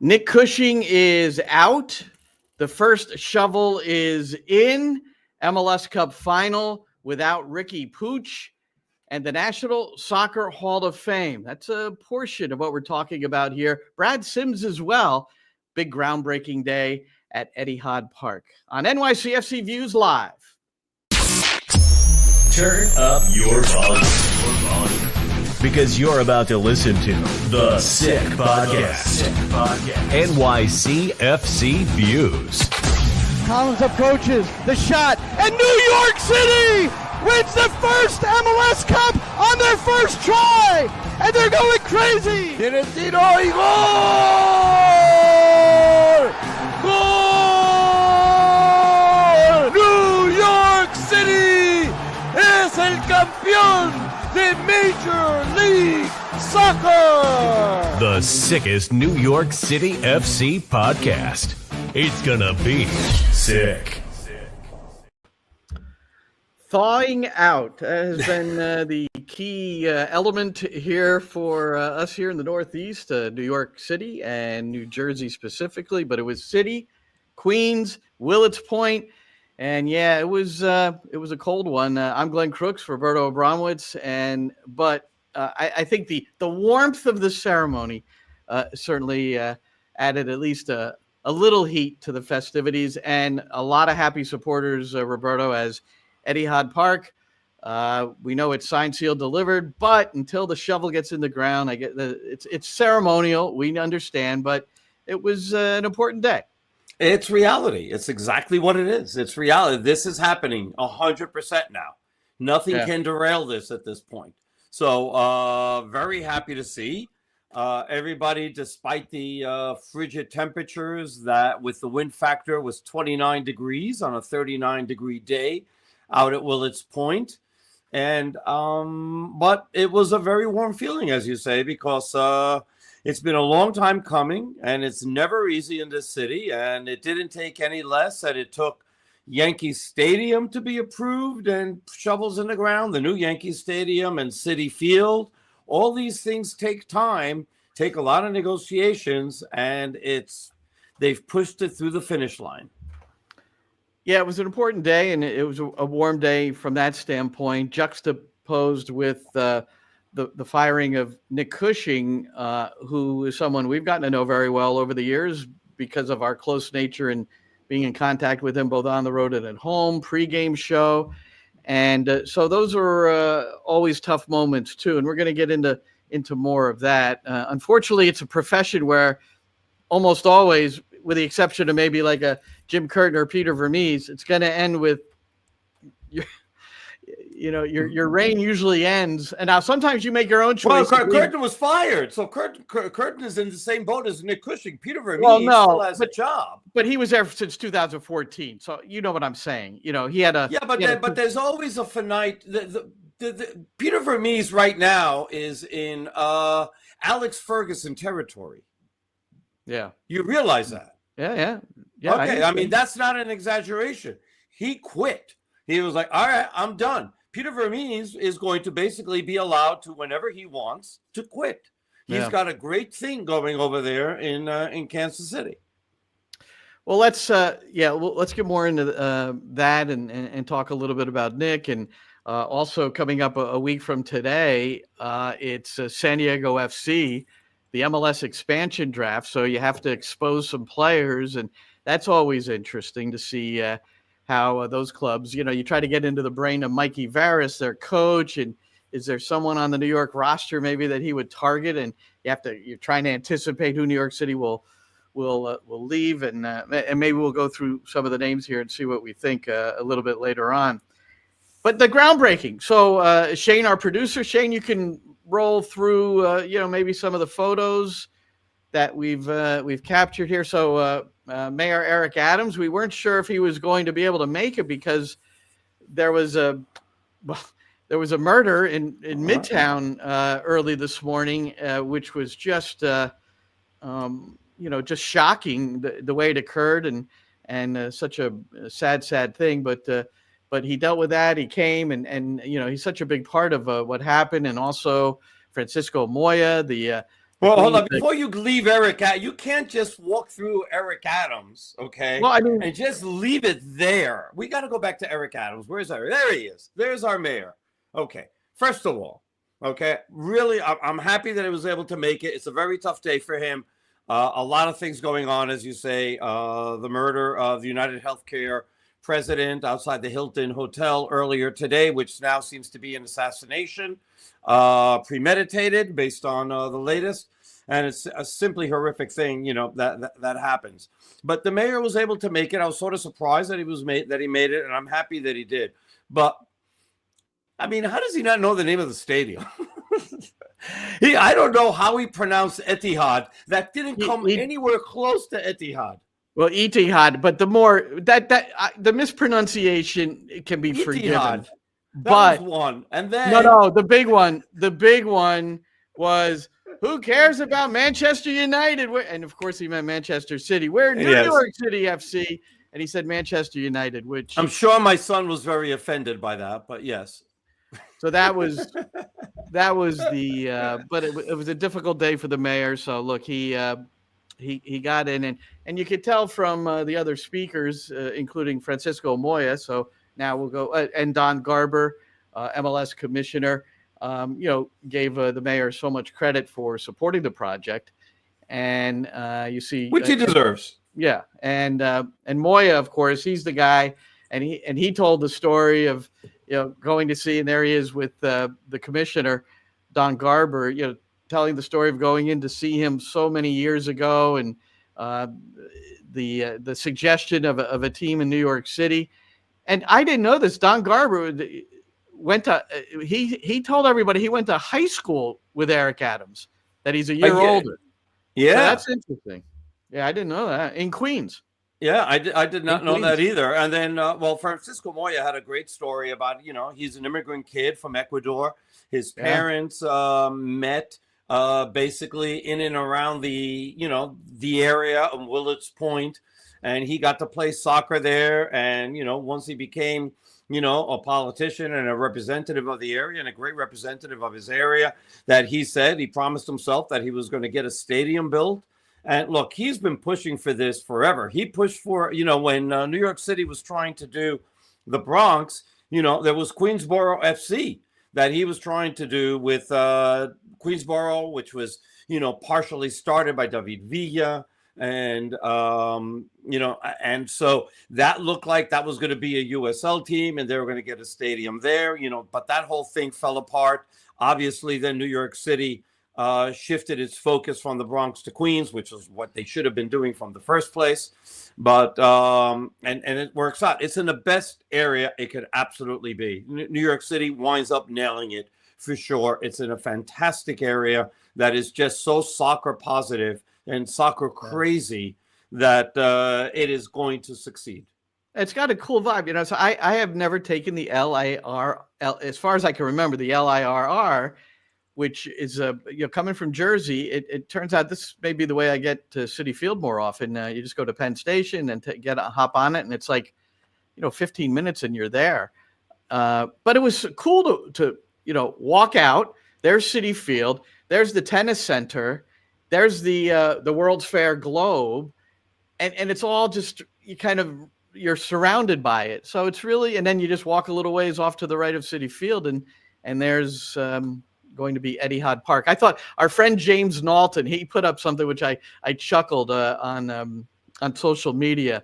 Nick Cushing is out. The first shovel is in. MLS Cup final without Ricky Pooch and the National Soccer Hall of Fame. That's a portion of what we're talking about here. Brad Sims as well. Big groundbreaking day at Etihad Park on NYCFC Views Live. Turn up your volume. Because you're about to listen to The Sick Podcast. NYCFC Views. Collins approaches the shot, and New York City wins the first MLS Cup on their first try, and they're going crazy. Tiene tiro y gol! Gol! New York City es el campeón de Major League Soccer! The sickest New York City FC podcast. It's gonna be sick. Thawing out has been the key element here for us here in the Northeast, New York City and New Jersey specifically, but it was City, Queens, Willets Point, and yeah, it was a cold one. I'm Glenn Crooks, Roberto Abramowitz, but I think the warmth of the ceremony certainly added at least a little heat to the festivities, and a lot of happy supporters, Roberto, as Etihad Park. We know it's signed, sealed, delivered, but until the shovel gets in the ground, it's ceremonial. We understand, but it was an important day. It's reality. It's exactly what it is. It's reality. This is happening 100% now. Nothing can derail this at this point. So very happy to see everybody, despite the frigid temperatures that with the wind factor was 29 degrees on a 39-degree day out at Willets Point. And but it was a very warm feeling, as you say, because it's been a long time coming, and it's never easy in this city. And it didn't take any less that it took Yankee Stadium to be approved and shovels in the ground, the new Yankee Stadium and Citi Field. All these things take time, take a lot of negotiations, and they've pushed it through the finish line. Yeah, it was an important day, and it was a warm day from that standpoint, juxtaposed with the firing of Nick Cushing, who is someone we've gotten to know very well over the years because of our close nature and being in contact with him both on the road and at home, pregame show. And so those are always tough moments, too, and we're going to get into more of that. Unfortunately, it's a profession where almost always, with the exception of maybe like a Jim Curtin or Peter Vermees, it's going to end with your reign usually ends. And now sometimes you make your own choice. Well, Curtin was fired, so Curtin is in the same boat as Nick Cushing. Peter Vermees still has a job, but he was there since 2014. So you know what I'm saying. You know, he had a but there's always a finite. The Peter Vermees right now is in Alex Ferguson territory. Yeah, you realize that? Yeah. Okay, I mean that's not an exaggeration. He quit. He was like, "All right, I'm done." Peter Vermees is going to basically be allowed to, whenever he wants, to quit. He's got a great thing going over there in Kansas City. Well, let's get more into that and talk a little bit about Nick. And also coming up a week from today, it's San Diego FC, the MLS expansion draft. So you have to expose some players, and that's always interesting to see how those clubs, you try to get into the brain of Mikey Varis, their coach, and is there someone on the New York roster maybe that he would target? And you're trying to anticipate who New York City will leave, and maybe we'll go through some of the names here and see what we think a little bit later on. But the groundbreaking. So Shane, our producer, Shane, you can roll through maybe some of the photos that we've captured here. So Mayor Eric Adams, we weren't sure if he was going to be able to make it because there was a murder in Midtown early this morning, which was just just shocking the way it occurred, and such a sad thing. But he dealt with that. He came and he's such a big part of what happened, and also Francisco Moya, the Well, hold on. Before you leave Eric, you can't just walk through Eric Adams, okay? Well, I mean, and just leave it there. We got to go back to Eric Adams. Where's Eric? There he is. There's our mayor. Okay. First of all, okay, really, I'm happy that he was able to make it. It's a very tough day for him. A lot of things going on, as you say. The murder of the United Healthcare president outside the Hilton Hotel earlier today, which now seems to be an assassination, premeditated based on the latest. And it's a simply horrific thing, that happens. But the mayor was able to make it. I was sort of surprised that he made it, and I'm happy that he did. But I mean, how does he not know the name of the stadium? I don't know how he pronounced Etihad. That didn't come anywhere close to Etihad. Well, Etihad, but the more the mispronunciation can be Etihad. forgiven. That was one, and then no, the big one was, who cares about Manchester United? And of course, he meant Manchester City. We're New York City FC, and he said Manchester United, which I'm sure my son was very offended by that. But yes, so that was the. But it was a difficult day for the mayor. So look, he got in, and you could tell from the other speakers, including Francisco Moya. So now we'll go and Don Garber, MLS commissioner. Gave the mayor so much credit for supporting the project, and you see, which he deserves. Yeah, and Moya, of course, he's the guy, and he told the story of going to see, and there he is with the commissioner, Don Garber, telling the story of going in to see him so many years ago, and the suggestion of a team in New York City, and I didn't know this. Don Garber went to he told everybody he went to high school with Eric Adams, that he's a year older. Yeah, so that's interesting. Yeah, I didn't know that, in Queens. Yeah, I did not know that either. And then, Francisco Moya had a great story about, he's an immigrant kid from Ecuador. His parents met basically in and around the area of Willets Point, and he got to play soccer there. And, once he became a politician and a representative of the area, and a great representative of his area, that he said he promised himself that he was going to get a stadium built. And look, he's been pushing for this forever. He pushed for, when New York City was trying to do the Bronx, there was Queensboro FC that he was trying to do with Queensboro, which was, partially started by David Villa. And, and so that looked like that was going to be a USL team, and they were going to get a stadium there, but that whole thing fell apart. Obviously, then New York City shifted its focus from the Bronx to Queens, which is what they should have been doing from the first place. But and it works out. It's in the best area it could absolutely be. New York City winds up nailing it for sure. It's in a fantastic area that is just so soccer positive and soccer crazy that it is going to succeed. It's got a cool vibe, So I have never taken the LIRR, as far as I can remember, the LIRR, which is coming from Jersey. It turns out this may be the way I get to Citi Field more often. You just go to Penn Station and hop on it, and it's like 15 minutes and you're there. But it was cool to walk out. There's Citi Field. There's the tennis center. There's the World's Fair Globe, and it's all just you're surrounded by it. So it's really, and then you just walk a little ways off to the right of Citi Field, and there's going to be Etihad Park. I thought our friend James Knowlton, he put up something which I chuckled on social media.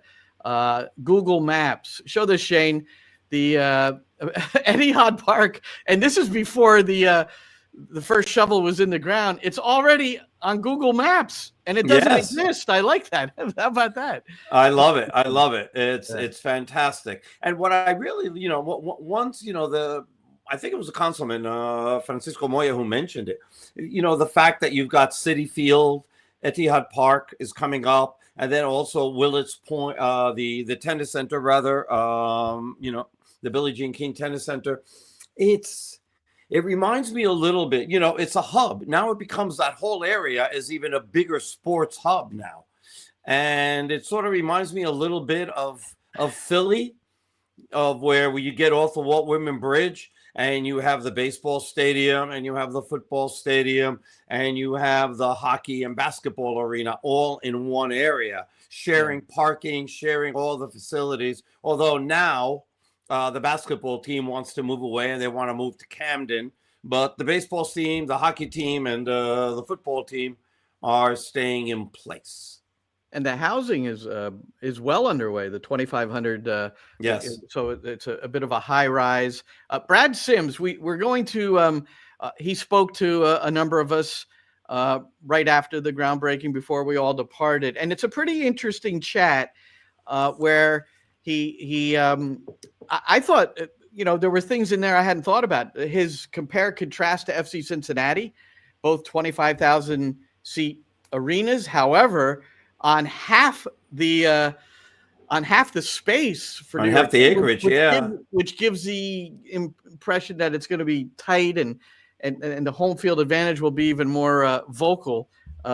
Google Maps. Show this, Shane. The Etihad Park, and this is before the first shovel was in the ground. It's already on Google Maps, and it doesn't exist. I like that. How about that? I love it. It's fantastic. And what I really, once, I think it was a councilman, Francisco Moya, who mentioned it. The fact that you've got Citi Field, Etihad Park is coming up, and then also Willets Point, the tennis center, rather, the Billie Jean King Tennis Center. It reminds me a little bit, it's a hub. Now it becomes, that whole area is even a bigger sports hub now. And it sort of reminds me a little bit of Philly, of where you get off the Walt Whitman Bridge, and you have the baseball stadium, and you have the football stadium, and you have the hockey and basketball arena all in one area, sharing parking, sharing all the facilities. Although now the basketball team wants to move away and they want to move to Camden, but the baseball team, the hockey team, and the football team are staying in place. And the housing is well underway. The 2,500. Yes. So it's a bit of a high rise. Brad Sims, we're going to. He spoke to a number of us right after the groundbreaking before we all departed, and it's a pretty interesting chat where I thought there were things in there I hadn't thought about. His compare contrast to FC Cincinnati, both 25,000 seat arenas. However, on half the space for on half the acreage, which gives the impression that it's going to be tight and the home field advantage will be even more vocal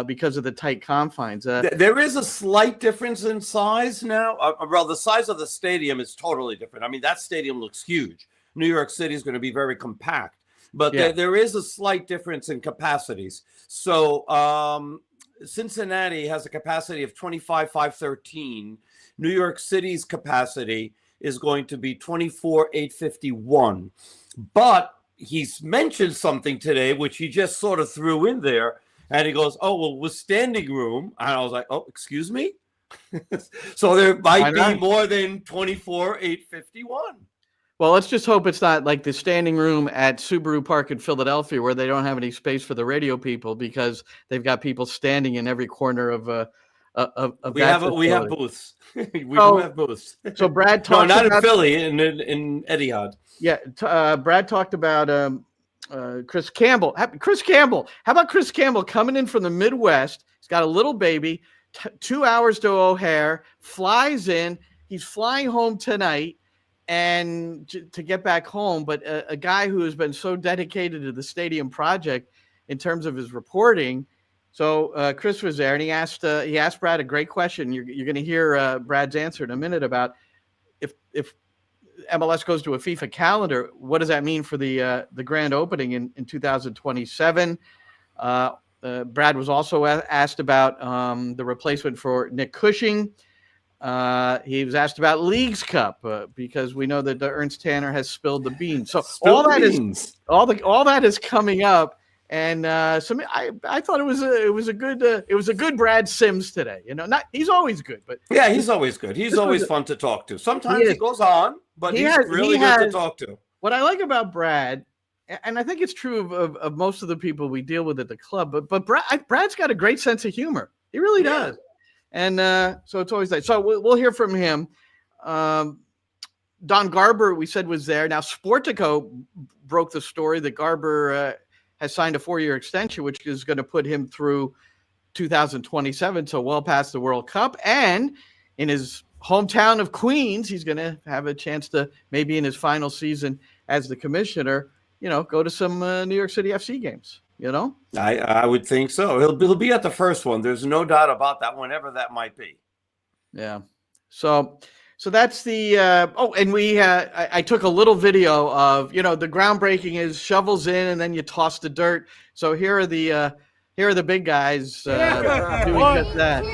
because of the tight confines. There is a slight difference in size now. Well, the size of the stadium is totally different. I mean, that stadium looks huge. New York City is going to be very compact, but there is a slight difference in capacities. So Cincinnati has a capacity of 25,513. New York City's capacity is going to be 24,851. But he's mentioned something today, which he just sort of threw in there. And he goes, oh, well, with standing room. And I was like, oh, excuse me? So there might be more than 24,851. Well, let's just hope it's not like the standing room at Subaru Park in Philadelphia where they don't have any space for the radio people because they've got people standing in every corner of we have booths. We do have booths. So Brad talked not in Philly, in Etihad. Yeah, Brad talked about Chris Campbell. Chris Campbell. How about Chris Campbell coming in from the Midwest? He's got a little baby, 2 hours to O'Hare, flies in. He's flying home tonight and to get back home. But a guy who has been so dedicated to the stadium project in terms of his reporting. So Chris was there, and he asked Brad a great question. You're going to hear Brad's answer in a minute about if MLS goes to a FIFA calendar, what does that mean for the grand opening in 2027? Brad was also asked about the replacement for Nick Cushing. He was asked about Leagues Cup because we know that the Ernst Tanner has spilled the beans. So all that is coming up. And I thought it was a good Brad Sims today. He's always good, but yeah, he's always good. He's always fun to talk to. Sometimes it goes on, but he's really good to talk to. What I like about Brad, and I think it's true of most of the people we deal with at the club, but Brad's got a great sense of humor. He really does. And so it's always nice. So we'll hear from him. Don Garber, we said, was there. Now, Sportico broke the story that Garber has signed a 4-year extension, which is going to put him through 2027, so well past the World Cup. And in his hometown of Queens, he's going to have a chance to, maybe in his final season as the commissioner, go to some New York City FC games. I would think so. He'll be at the first one. There's no doubt about that, whenever that might be. Yeah. So that's the and we I took a little video of the groundbreaking is shovels in and then you toss the dirt. So here are the big guys doing just that.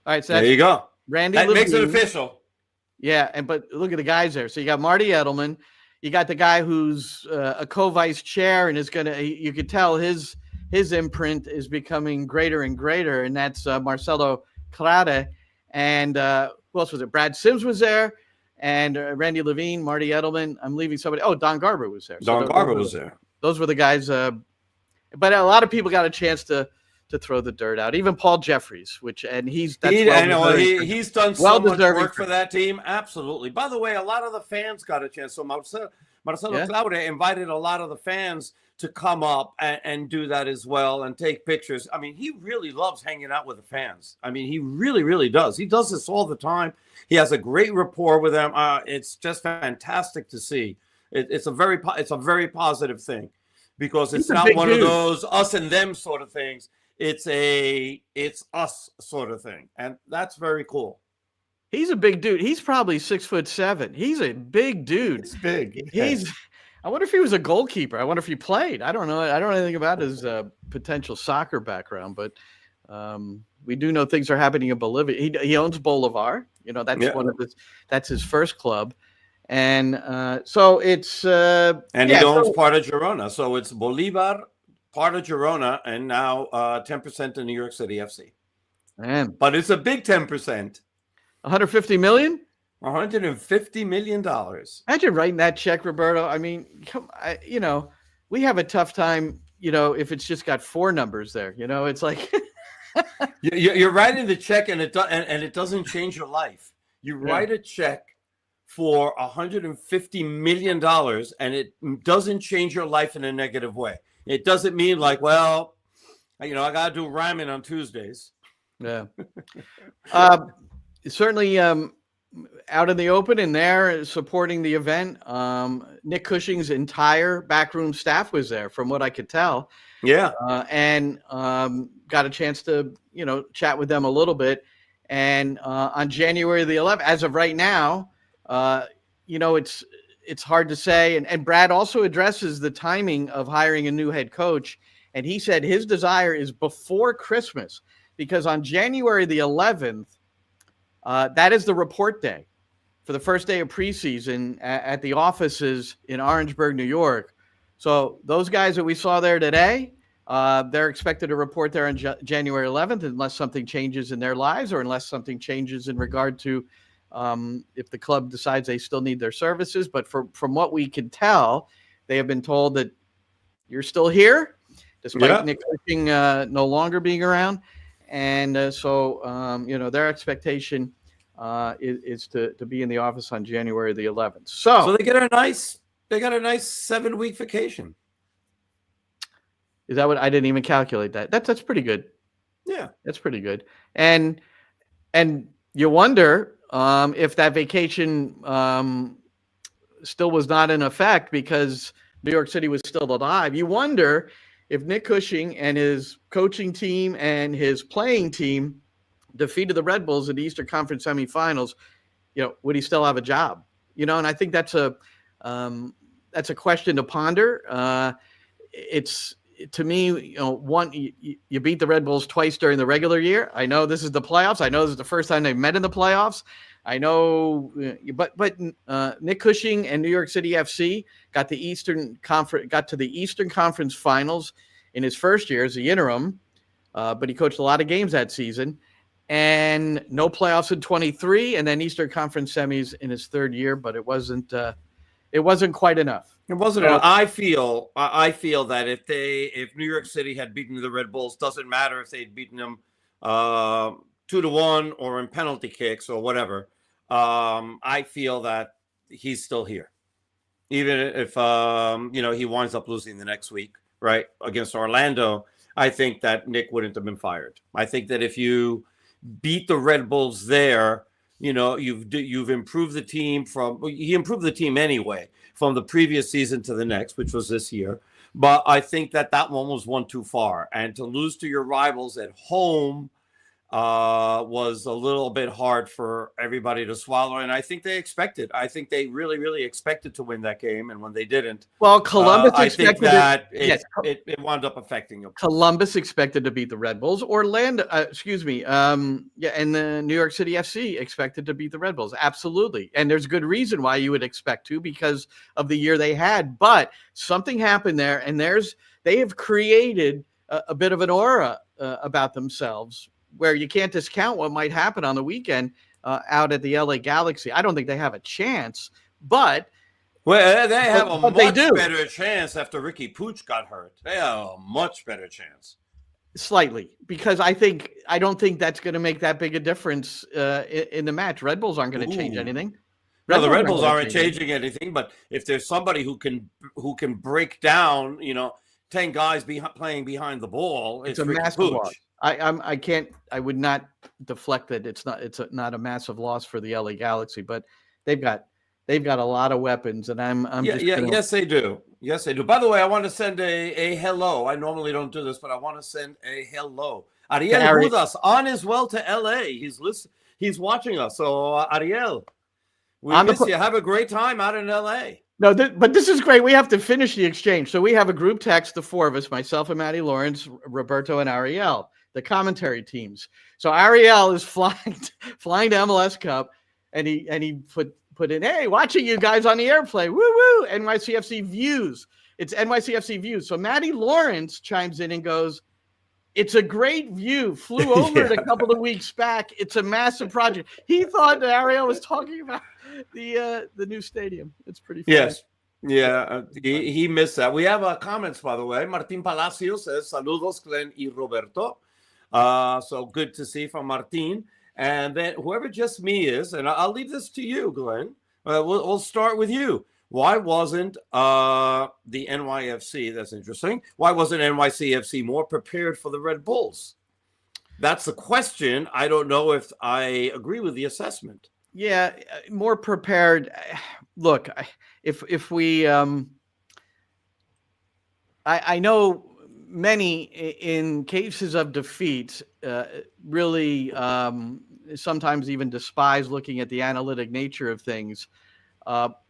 All right, so there you go. Randy that Levine. Makes it official. Yeah, but look at the guys there. So you got Marty Edelman, you got the guy who's a co-vice chair and is you could tell his imprint is becoming greater and greater, and that's Marcelo Clare. And who else was it? Brad Sims was there, and Randy Levine, Marty Edelman. I'm leaving somebody. Oh, Don Garber was there. Garber was there. Those were the guys. But a lot of people got a chance to throw the dirt out. Even Paul Jeffries, he's done so much work for that team. Absolutely. By the way, a lot of the fans got a chance. So Marcelo Claure invited a lot of the fans to come up and do that as well and take pictures. I mean, he really loves hanging out with the fans. I mean, he really, really does. He does this all the time. He has a great rapport with them. It's just fantastic to see. It's a very positive thing because it's not one of those us and them sort of things. It's us sort of thing. And that's very cool. He's a big dude. He's probably 6'7". He's a big dude. It's big. I wonder if he was a goalkeeper. I wonder if he played. I don't know. I don't know anything about his potential soccer background, but we do know things are happening in Bolivia. He owns Bolivar. That's his first club. And so it's and he owns part of Girona. So it's Bolivar, part of Girona, and now 10% in New York City FC. Man. But it's a big 10%. 150 million? $150 million. Imagine writing that check, Roberto. I mean, we have a tough time, if it's just got 4 numbers there. It's like you're writing the check and it doesn't change your life. You write a check for $150 million and it doesn't change your life in a negative way. It doesn't mean like, well, I got to do ramen on Tuesdays. Yeah. Certainly out in the open and there supporting the event. Nick Cushing's entire backroom staff was there from what I could tell. Yeah. And got a chance to, chat with them a little bit. And on January the 11th, as of right now, it's hard to say. And Brad also addresses the timing of hiring a new head coach. And he said his desire is before Christmas, because on January the 11th, that is the report day for the first day of preseason at the offices in Orangeburg, New York. So those guys that we saw there today, they're expected to report there on January 11th, unless something changes in their lives or unless something changes in regard to if the club decides they still need their services. But from what we can tell, they have been told that you're still here, despite Nick Cushing no longer being around. And so, their expectation is to be in the office on January the 11th. So they got a nice 7-week vacation. Is that what I didn't even calculate that? That's pretty good. Yeah, that's pretty good. And you wonder if that vacation still was not in effect because New York City was still alive. You wonder if Nick Cushing and his coaching team and his playing team defeated the Red Bulls in the Eastern Conference semifinals, would he still have a job? And I think that's a question to ponder. It's, to me, one, you beat the Red Bulls twice during the regular year. I know this is the playoffs. I know this is the first time they've met in the playoffs. I know, but Nick Cushing and New York City FC got to the Eastern Conference finals in his first year as the interim, but he coached a lot of games that season, and no playoffs in 23, and then Eastern Conference semis in his third year. But it wasn't quite enough. It wasn't enough. I feel that if New York City had beaten the Red Bulls, doesn't matter if they'd beaten them 2-1 or in penalty kicks or whatever. I feel that he's still here, even if he winds up losing the next week, right, against Orlando. I think that Nick wouldn't have been fired. I think that if you beat the Red Bulls there, you've improved the team he improved the team anyway from the previous season to the next, which was this year. But I think that one was one too far, and to lose to your rivals at home was a little bit hard for everybody to swallow. And I think they really, really expected to win that game. And when they didn't, well, Columbus I think that it wound up affecting them. Columbus expected to beat the Red Bulls. Orlando, and the New York City FC expected to beat the Red Bulls. Absolutely. And there's good reason why you would expect to, because of the year they had. But something happened there, and they have created a bit of an aura about themselves, where you can't discount what might happen on the weekend out at the LA Galaxy. I don't think they have a chance, but they have a much better chance after Ricky Pooch got hurt. They have a much better chance. Slightly, because I don't think that's going to make that big a difference in the match. Red Bulls aren't going to change anything. The Red Bulls aren't changing anything, but if there's somebody who can break down, 10 guys playing behind the ball, it's a Ricky massive Pooch. loss. I would not deflect that it's not a massive loss for the LA Galaxy, but they've got a lot of weapons, and yes they do. By the way, I want to send a hello. I normally don't do this, but I want to send a hello. Ariel Rudas on his way to LA. He's watching us. So, Ariel, we On the miss you. Have a great time out in L.A. No, but this is great. We have to finish the exchange. So we have a group text, the four of us, myself and Matty Lawrence, Roberto and Ariel, the commentary teams. So Ariel is flying to MLS Cup, and he put in, hey, watching you guys on the airplane. Woo woo, NYCFC views. It's NYCFC views. So Matty Lawrence chimes in and goes, it's a great view. Flew over it a couple of weeks back. It's a massive project. He thought that Ariel was talking about the new stadium. It's pretty funny. Yes. Yeah, he missed that. We have comments, by the way. Martin Palacio says, saludos, Glenn y Roberto. So good to see from Martin. And then whoever just me is, and I'll leave this to you, Glenn. We'll start with you. Why wasn't the NYFC, that's interesting, why wasn't NYCFC more prepared for the Red Bulls? That's the question. I don't know if I agree with the assessment. Yeah, more prepared. Look, if we, I know many in cases of defeat really sometimes even despise looking at the analytic nature of things.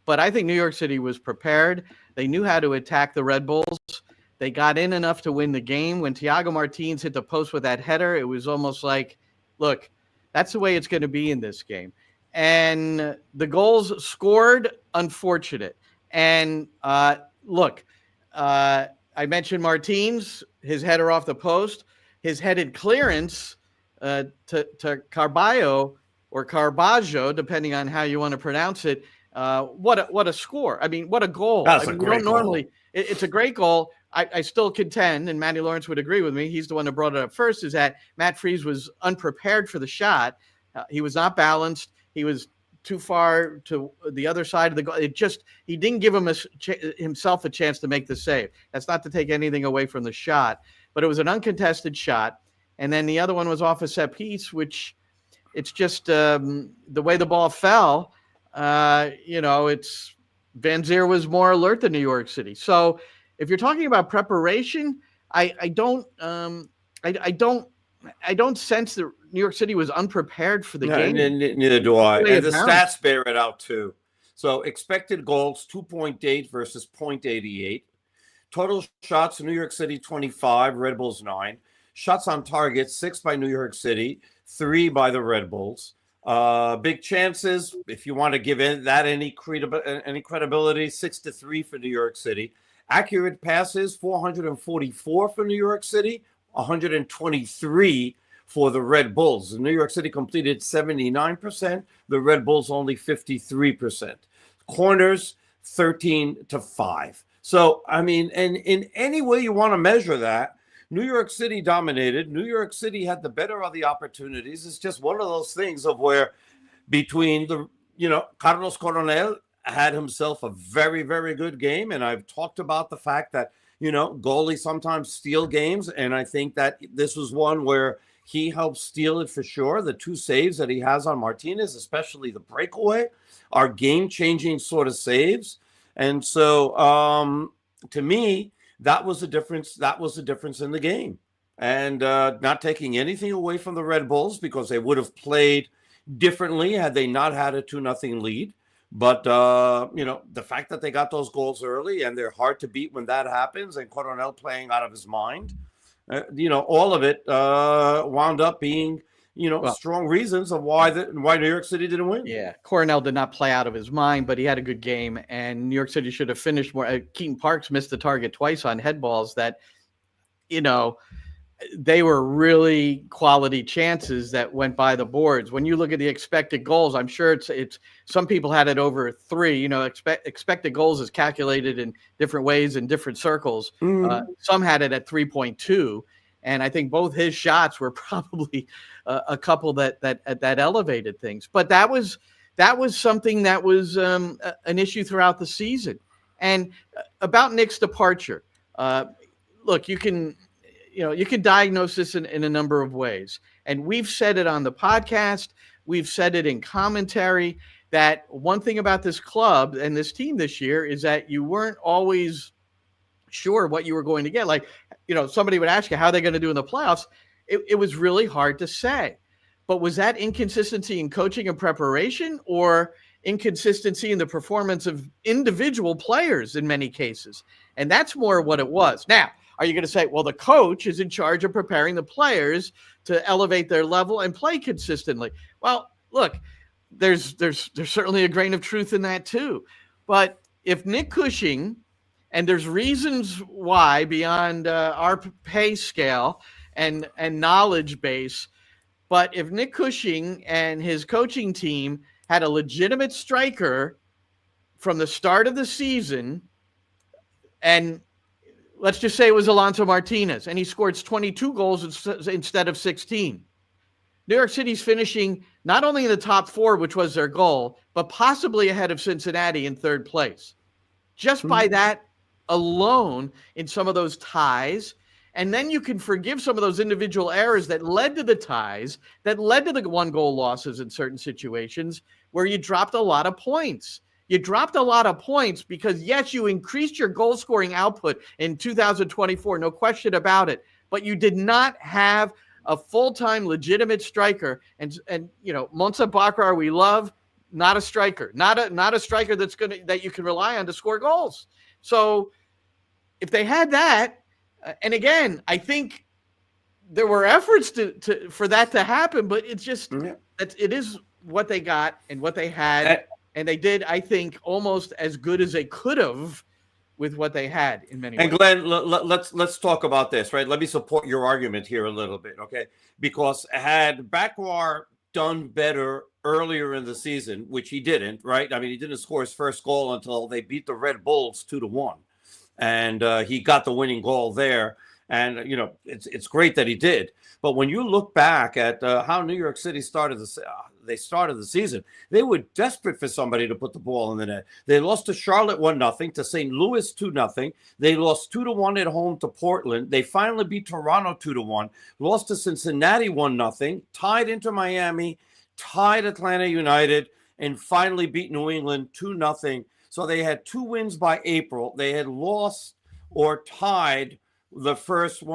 But I think New York City was prepared. They knew how to attack the Red Bulls. They got in enough to win the game. When Thiago Martins hit the post with that header, it was almost like, look, that's the way it's going to be in this game. And the goals scored, unfortunate. And look, I mentioned Martins, his header off the post, his headed clearance to Carballo or Carbajo, depending on how you want to pronounce it. What a score. I mean, what a goal. That's I mean, a great goal. normally, it's a great goal. I still contend, and Matty Lawrence would agree with me, he's the one that brought it up first, is that Matt Freese was unprepared for the shot. He was not balanced. He was too far to the other side of the goal. He didn't give himself a chance to make the save. That's not to take anything away from the shot, but it was an uncontested shot. And then the other one was off a set piece, which it's just the way the ball fell. It's Van Zier was more alert than New York City. So if you're talking about preparation, I don't sense that New York City was unprepared for the game. Neither do I. And the stats bear it out too. So expected goals 2.8 versus 0.88. Total shots, New York City 25, Red Bulls 9. Shots on target 6 by New York City, 3 by the Red Bulls. Big chances, if you want to give that any credibility, 6-3 for New York City. Accurate passes, 444 for New York City, 123 for the Red Bulls. New York City completed 79%, the Red Bulls only 53%. Corners, 13-5. So, I mean, and in any way you want to measure that, New York City dominated. New York City had the better of the opportunities. It's just one of those things of where between Carlos Coronel had himself a very, very good game. And I've talked about the fact that, goalies sometimes steal games. And I think that this was one where he helped steal it for sure. The 2 saves that he has on Martinez, especially the breakaway, are game-changing sort of saves. And so to me, that was the difference. That was the difference in the game. And not taking anything away from the Red Bulls, because they would have played differently had they not had a 2-0 lead. But, the fact that they got those goals early and they're hard to beat when that happens, and Coronel playing out of his mind, all of it wound up being, strong reasons of why New York City didn't win. Yeah, Coronel did not play out of his mind, but he had a good game, and New York City should have finished more. Keaton Parks missed the target twice on head balls that, they were really quality chances that went by the boards. When you look at the expected goals, I'm sure it's some people had it over 3. Expected goals is calculated in different ways in different circles. Some had it at 3.2. And I think both his shots were probably a couple that elevated things. But that was something that was an issue throughout the season. And about Nick's departure, look, you can diagnose this in a number of ways. And we've said it on the podcast. We've said it in commentary that one thing about this club and this team this year is that you weren't always sure what you were going to get. Like, somebody would ask you how they're going to do in the playoffs. It was really hard to say. but was that inconsistency in coaching and preparation, or inconsistency in the performance of individual players in many cases? And that's more what it was. Now, are you going to say, well, the coach is in charge of preparing the players to elevate their level and play consistently? Well, look, there's certainly a grain of truth in that too. But if Nick Cushing, and there's reasons why beyond our pay scale and knowledge base, but if Nick Cushing and his coaching team had a legitimate striker from the start of the season, and let's just say it was Alonso Martinez, and he scored 22 goals instead of 16. New York City's finishing not only in the top 4, which was their goal, but possibly ahead of Cincinnati in 3rd place. Just by that alone in some of those ties. And then you can forgive some of those individual errors that led to the ties, that led to the 1-goal losses in certain situations where you dropped a lot of points. You dropped a lot of points because, yes, you increased your goal scoring output in 2024, no question about it, but you did not have a full-time legitimate striker. And you know, Monza Bakrar, we love, not a striker, not a striker that you can rely on to score goals. So if they had that, and again, I think there were efforts for that to happen, but it's just it is what they got and what they had, and they did, I think, almost as good as they could have with what they had in many ways. And Glenn, let's talk about this, right? Let me support your argument here a little bit, okay? Because had Bakrar done better earlier in the season, which he didn't, right? I mean, he didn't score his first goal until they beat the Red Bulls 2-1. And he got the winning goal there. And, you know, it's great that he did. But when you look back at how New York City started the season, they were desperate for somebody to put the ball in the net. They lost to Charlotte 1-0, to St. Louis 2-0. They lost 2-1 at home to Portland. They finally beat Toronto 2-1, lost to Cincinnati 1-0, tied Inter Miami, tied Atlanta United, and finally beat New England 2-0. So they had 2 wins by April. They had lost or tied the first 6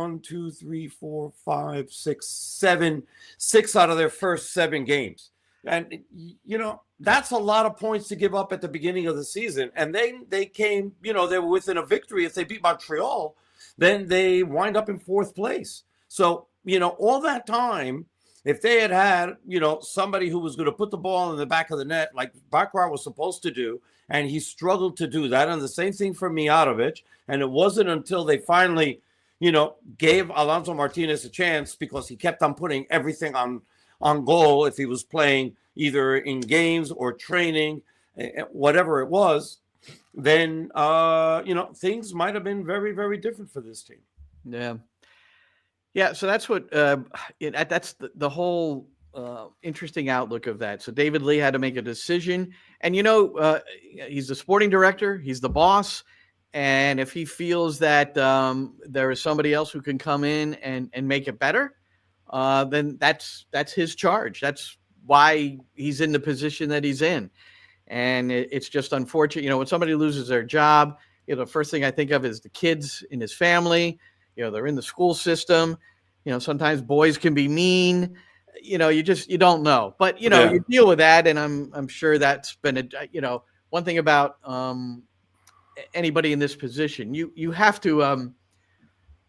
out of their first 7 games. And, you know, that's a lot of points to give up at the beginning of the season. And they came, you know, they were within a victory. If they beat Montreal, then they wind up in 4th place. So, you know, all that time, if they had, you know, somebody who was going to put the ball in the back of the net like Bakrar was supposed to do, and he struggled to do that. And the same thing for Mijatovic. And it wasn't until they finally, you know, gave Alonso Martinez a chance, because he kept on putting everything on goal if he was playing either in games or training, whatever it was, then, you know, things might have been very, very different for this team. Yeah. Yeah, so that's what that's the whole interesting outlook of that. So David Lee had to make a decision, and you know, he's the sporting director, he's the boss, and if he feels that there is somebody else who can come in and make it better, then that's his charge. That's why he's in the position that he's in, and it's just unfortunate. You know, when somebody loses their job, you know, the first thing I think of is the kids in his family. You know, they're in the school system. You know, sometimes boys can be mean. You know, you don't know. But, you know, you deal with that, and I'm sure that's been you know, one thing about anybody in this position. You have to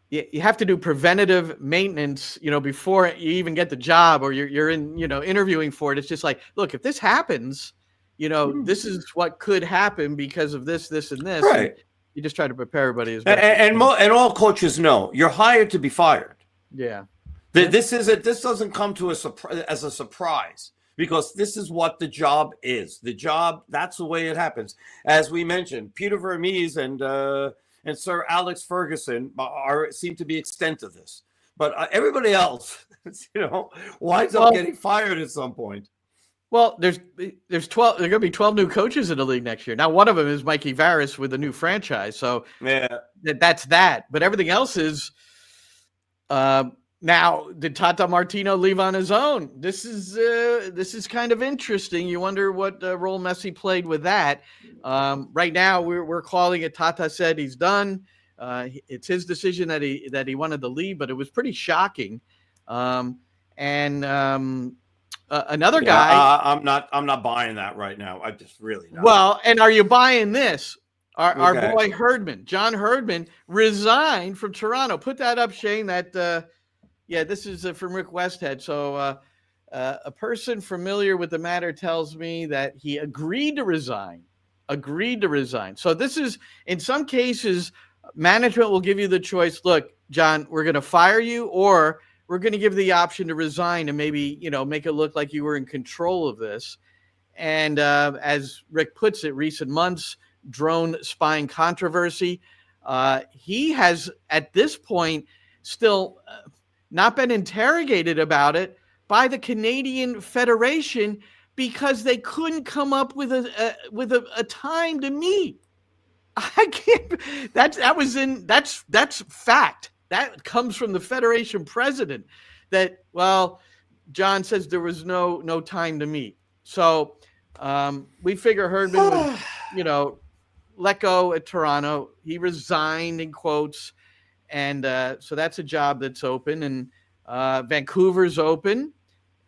you have to do preventative maintenance, you know, before you even get the job, or you're in, you know, interviewing for it. It's just like, look, if this happens, you know, this is what could happen because of this, and this. Right. And you just try to prepare everybody as best. And all coaches know you're hired to be fired. Yeah. This doesn't come to as a surprise, because this is what the job is. The job, that's the way it happens. As we mentioned, Peter Vermees and Sir Alex Ferguson seem to be extent of this. But everybody else, you know, winds up getting fired at some point. Well, there's 12. There are going to be 12 new coaches in the league next year. Now, one of them is Mikey Varis with a new franchise. So that's that. But everything else is. Now, did Tata Martino leave on his own? This is kind of interesting. You wonder what role Messi played with that. Right now, we're calling it. Tata said he's done. It's his decision that he wanted to leave, but it was pretty shocking. another guy. I'm not buying that right now. I just really not. Well, and are you buying this? Our Okay. boy Herdman, John Herdman, resigned from Toronto. Put that up, Shane. That this is from Rick Westhead. So a person familiar with the matter tells me that he agreed to resign. So this is, in some cases, management will give you the choice. Look, John, we're going to fire you, or we're going to give the option to resign and maybe, make it look like you were in control of this. And as Rick puts it, recent months, drone spying controversy. He has, at this point, still not been interrogated about it by the Canadian Federation because they couldn't come up with a time to meet. I can't. That's fact. That comes from the Federation president. That, well, John says there was no time to meet. So we figure Herdman was, let go at Toronto. He resigned, in quotes. And so that's a job that's open. And Vancouver's open.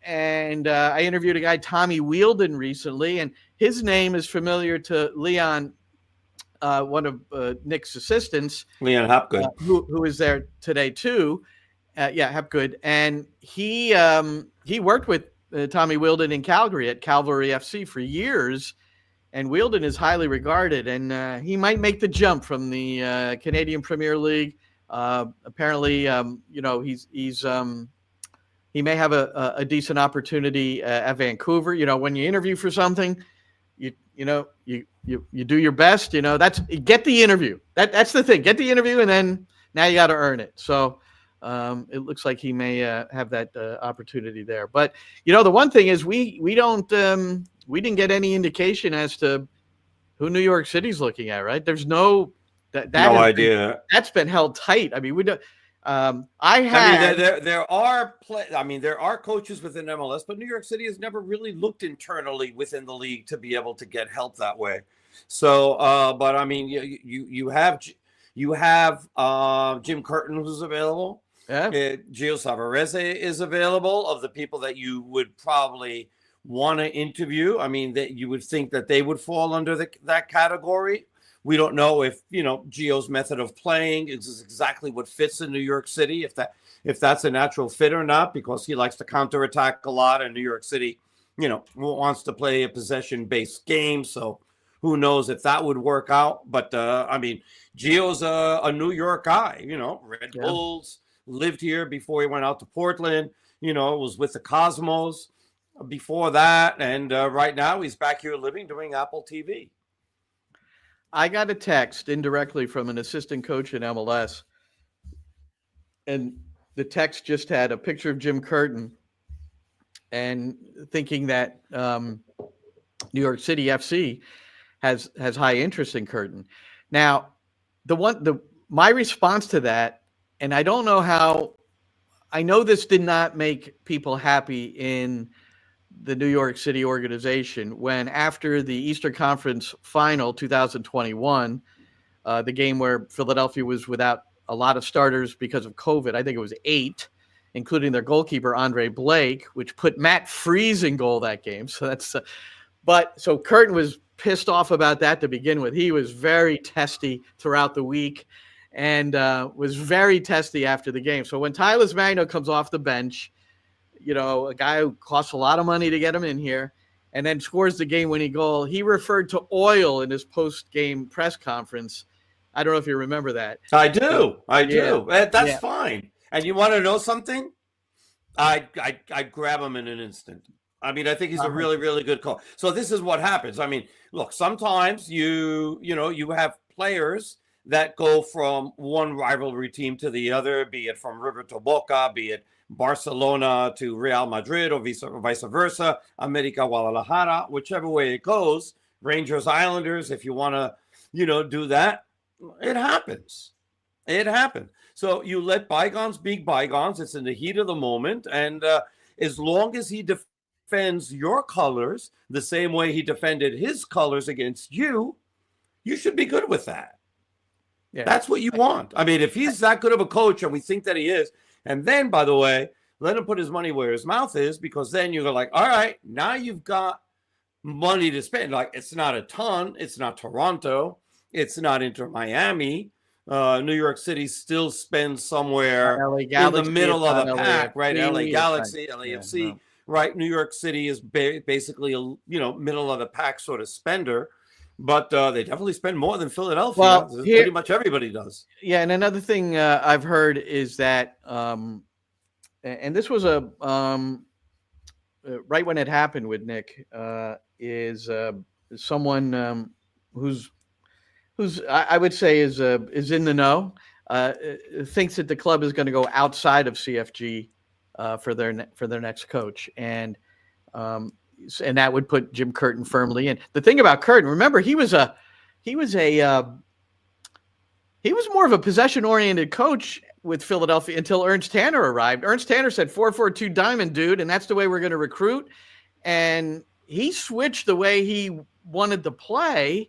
And I interviewed a guy, Tommy Wheeldon, recently. And his name is familiar to Leon, one of Nick's assistants. Leon Hapgood. Who is there today, too. Hapgood. And he worked with Tommy Wheeldon in Calgary at Calvary FC for years. And Wheeldon is highly regarded, and he might make the jump from the Canadian Premier League. Apparently, he may have a decent opportunity at Vancouver. When you interview for something, you do your best. Get the interview. That's the thing. Get the interview, and then now you got to earn it. So it looks like he may have that opportunity there. But the one thing is we didn't get any indication as to who New York City's looking at, right? There's no idea. That's been held tight. I mean, we don't. There are coaches within MLS, but New York City has never really looked internally within the league to be able to get help that way. So, but I mean, you have Jim Curtin, who's available. Yeah. Gio Savarese is available. Of the people that you would probably want to interview, I mean, that you would think that they would fall under that category. We don't know if Gio's method of playing is exactly what fits in New York City, if that's a natural fit or not, because he likes to counterattack a lot, and New York City, wants to play a possession-based game. So who knows if that would work out? But I mean, Gio's a New York guy. Red Bulls, lived here before he went out to Portland. Was with the Cosmos before that, and right now he's back here living, doing Apple TV. I got a text indirectly from an assistant coach in MLS, and the text just had a picture of Jim Curtin, and thinking that New York City FC has high interest in Curtin. Now, my response to that, and I don't know how. I know this did not make people happy in the New York City organization when, after the Eastern Conference Final 2021, the game where Philadelphia was without a lot of starters because of COVID, I think it was 8, including their goalkeeper, Andre Blake, which put Matt Freese in goal that game. So so Curtin was pissed off about that to begin with. He was very testy throughout the week and was very testy after the game. So when Tyler Magno comes off the bench, a guy who costs a lot of money to get him in here, and then scores the game-winning goal, he referred to oil in his post-game press conference. I don't know if you remember that. I do. That's fine. And you want to know something? I'd grab him in an instant. I mean, I think he's a really, really good call. So this is what happens. I mean, look, sometimes you have players that go from one rivalry team to the other, be it from River to Boca, be it Barcelona to Real Madrid, or vice versa, America Guadalajara, whichever way it goes, Rangers Islanders, if you want to, do that, it happens. It happened. So you let bygones be bygones. It's in the heat of the moment. And as long as he defends your colors the same way he defended his colors against you, you should be good with that. Yeah. That's what you want. I mean, if he's that good of a coach, and we think that he is, and then, by the way, let him put his money where his mouth is, because then you're like, all right, now you've got money to spend. Like, it's not a ton. It's not Toronto. It's not Inter Miami. New York City still spends somewhere in the middle of the pack, right? LA Galaxy, LAFC, right? New York City is basically a middle of the pack sort of spender, but they definitely spend more than Philadelphia. Well, pretty much everybody does. Yeah, and another thing I've heard is that, and this was right when it happened with Nick, is someone who's I would say is in the know, thinks that the club is going to go outside of CFG for their next coach, and that would put Jim Curtin firmly in. The thing about Curtin, remember, he was more of a possession-oriented coach with Philadelphia until Ernst Tanner arrived. Ernst Tanner said 4-4-2 diamond, dude, and that's the way we're going to recruit. And he switched the way he wanted to play.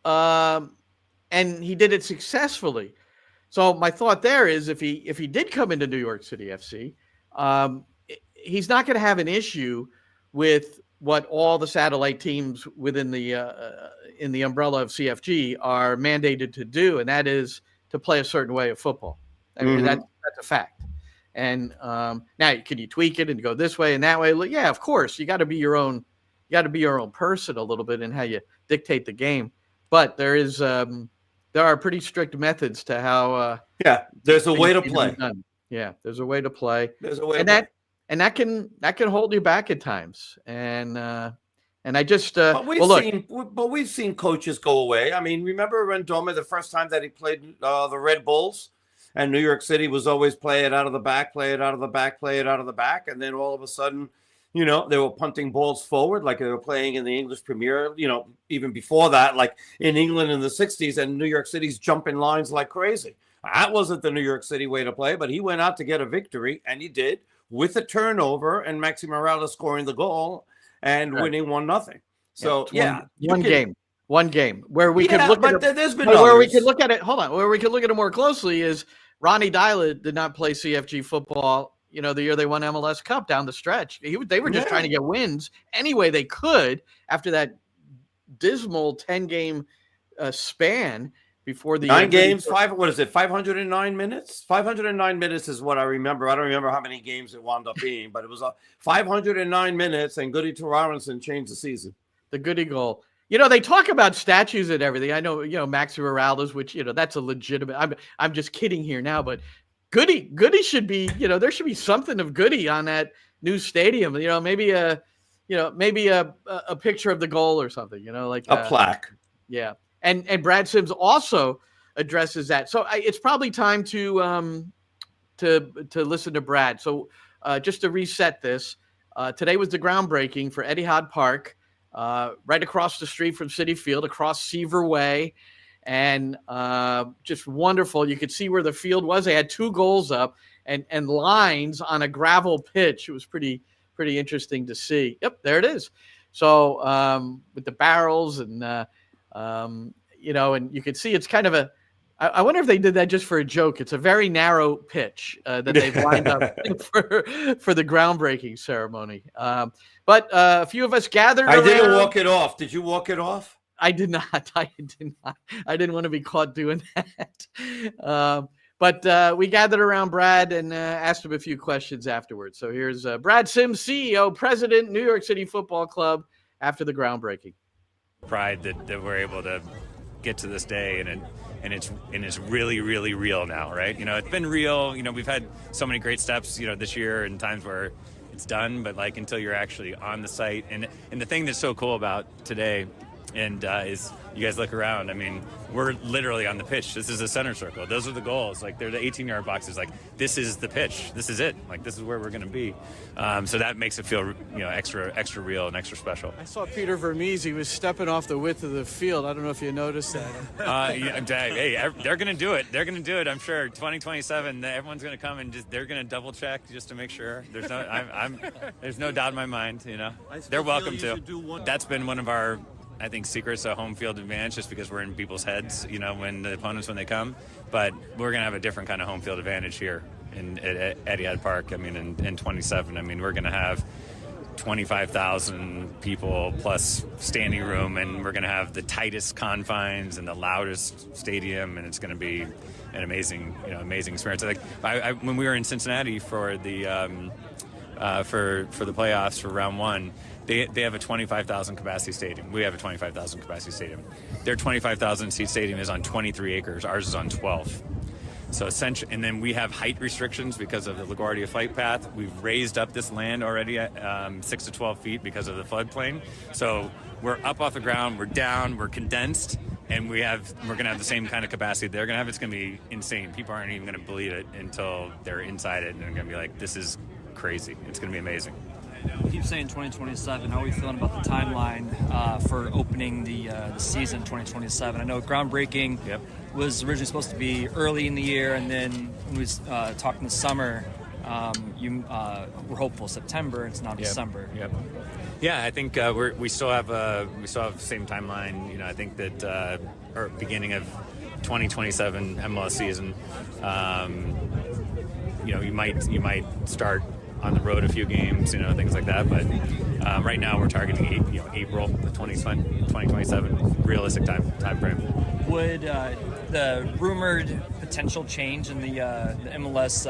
And he did it successfully. So my thought there is, if he did come into New York City FC, he's not going to have an issue with what all the satellite teams within in the umbrella of CFG are mandated to do, and that is to play a certain way of football. I mean, that's a fact. And now, can you tweak it and go this way and that way? Yeah, of course. You got to be your own. You got to be your own person a little bit in how you dictate the game. But there are pretty strict methods to how. There's a way to play. Yeah, there's a way to play. There's a way, that can hold you back at times. And I just. But we've seen coaches go away. I mean, remember Rendoma the first time that he played the Red Bulls, and New York City was always play it out of the back, play it out of the back, play it out of the back, and then all of a sudden, they were punting balls forward like they were playing in the English Premier, even before that, like in England in the 60s, and New York City's jumping lines like crazy. That wasn't the New York City way to play, but he went out to get a victory, and he did, with a turnover and Maxi Morales scoring the goal and winning 1-0. So, one game where we could look at it. There's been where we could look at it. Hold on. Where we could look at it more closely is Ronnie Dyla did not play CFG football, the year they won MLS Cup down the stretch. They were just trying to get wins any way they could after that dismal 10-game span before the 9 games, 509 minutes? 509 minutes is what I remember. I don't remember how many games it wound up being, but it was 509 minutes, and Goody Torarenson changed the season. The Goody goal. They talk about statues and everything. I know, Maxi Morales, which, that's a legitimate. I'm just kidding here now, but Goody should be, there should be something of Goody on that new stadium. Maybe a picture of the goal or something. Like a plaque. Yeah, and Brad Sims also addresses that. So it's probably time to listen to Brad. So just to reset this, today was the groundbreaking for Etihad Park. Right across the street from Citi Field, across Seaver Way, and just wonderful. You could see where the field was. They had 2 goals up and lines on a gravel pitch. It was pretty interesting to see. Yep, there it is. So with the barrels and and you could see it's kind of a. I wonder if they did that just for a joke. It's a very narrow pitch that they've lined up for the groundbreaking ceremony. But a few of us gathered around. I didn't walk it off. Did you walk it off? I did not. I didn't want to be caught doing that. But we gathered around Brad and asked him a few questions afterwards. So here's Brad Sims, CEO, President, New York City Football Club, after the groundbreaking. Pride that we're able to get to this day, and it's really, really real now, right? It's been real. We've had so many great steps, this year, and times where it's done, but like until you're actually on the site. And the thing that's so cool about today and is you guys look around. I mean, we're literally on the pitch. This is a center circle. Those are the goals. Like, they're the 18-yard boxes. Like, this is the pitch. This is it. Like, this is where we're going to be. So that makes it feel, extra real and extra special. I saw Peter Vermees. He was stepping off the width of the field. I don't know if you noticed that. Hey, they're going to do it. They're going to do it. I'm sure 2027, everyone's going to come and they're going to double check just to make sure. There's no doubt in my mind, They're welcome to. That's been one of our, I think, secrets of home field advantage, just because we're in people's heads, when the opponents, when they come. But we're going to have a different kind of home field advantage here. at Etihad Park. I mean, in 27. I mean, we're going to have 25,000 people plus standing room, and we're going to have the tightest confines and the loudest stadium, and it's going to be an amazing experience. Like when we were in Cincinnati for the for the playoffs for round one, they have a 25,000 capacity stadium. We have a 25,000 capacity stadium. Their 25,000 seat stadium is on 23 acres. Ours is on 12. So essentially, and then we have height restrictions because of the LaGuardia flight path. We've raised up this land already at 6 to 12 feet because of the floodplain. So we're up off the ground, we're down, we're condensed, and we're going to have the same kind of capacity they're going to have. It's going to be insane. People aren't even going to believe it until they're inside it, and they're going to be like, this is crazy. It's going to be amazing. You keep saying 2027. How are we feeling about the timeline for opening the season 2027? I know groundbreaking was originally supposed to be early in the year, and then when we talked in the summer, you were hopeful September. It's now December. Yeah, I think we still have the same timeline. You know, I think that or beginning of 2027 MLS season. You know, you might start on the road a few games, you know, things like that. But right now we're targeting April 2027 realistic time frame. Would the rumored potential change in the MLS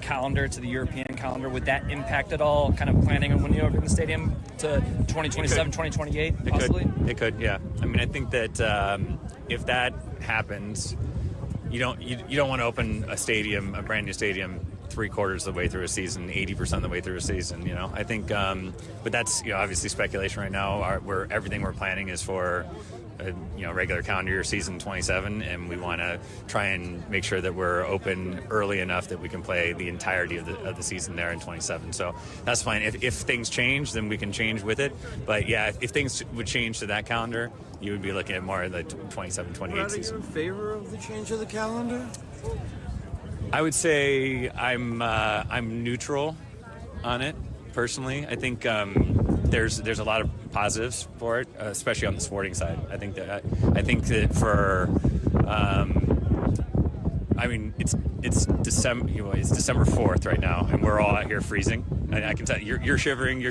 calendar to the European calendar, would that impact at all kind of planning on when you open the stadium to 2027, 2028 possibly? It could, yeah. I mean, I think that if that happens, you don't want to open a brand new stadium 3/4 of the way through a season, 80% of the way through a season, you know. I think, but that's obviously speculation right now. Everything we're planning is for regular calendar year season 27, and we want to try and make sure that we're open early enough that we can play the entirety of the season there in 27. So that's fine. If things change, then we can change with it. But yeah, if things would change to that calendar, you would be looking at more of the 27, 28 season. Are you in favor of the change of the calendar? I would say I'm neutral on it personally. I think there's a lot of positives for it, especially on the sporting side. I think that for I mean it's December. It's December 4th right now, and we're all out here freezing. I can tell you're shivering,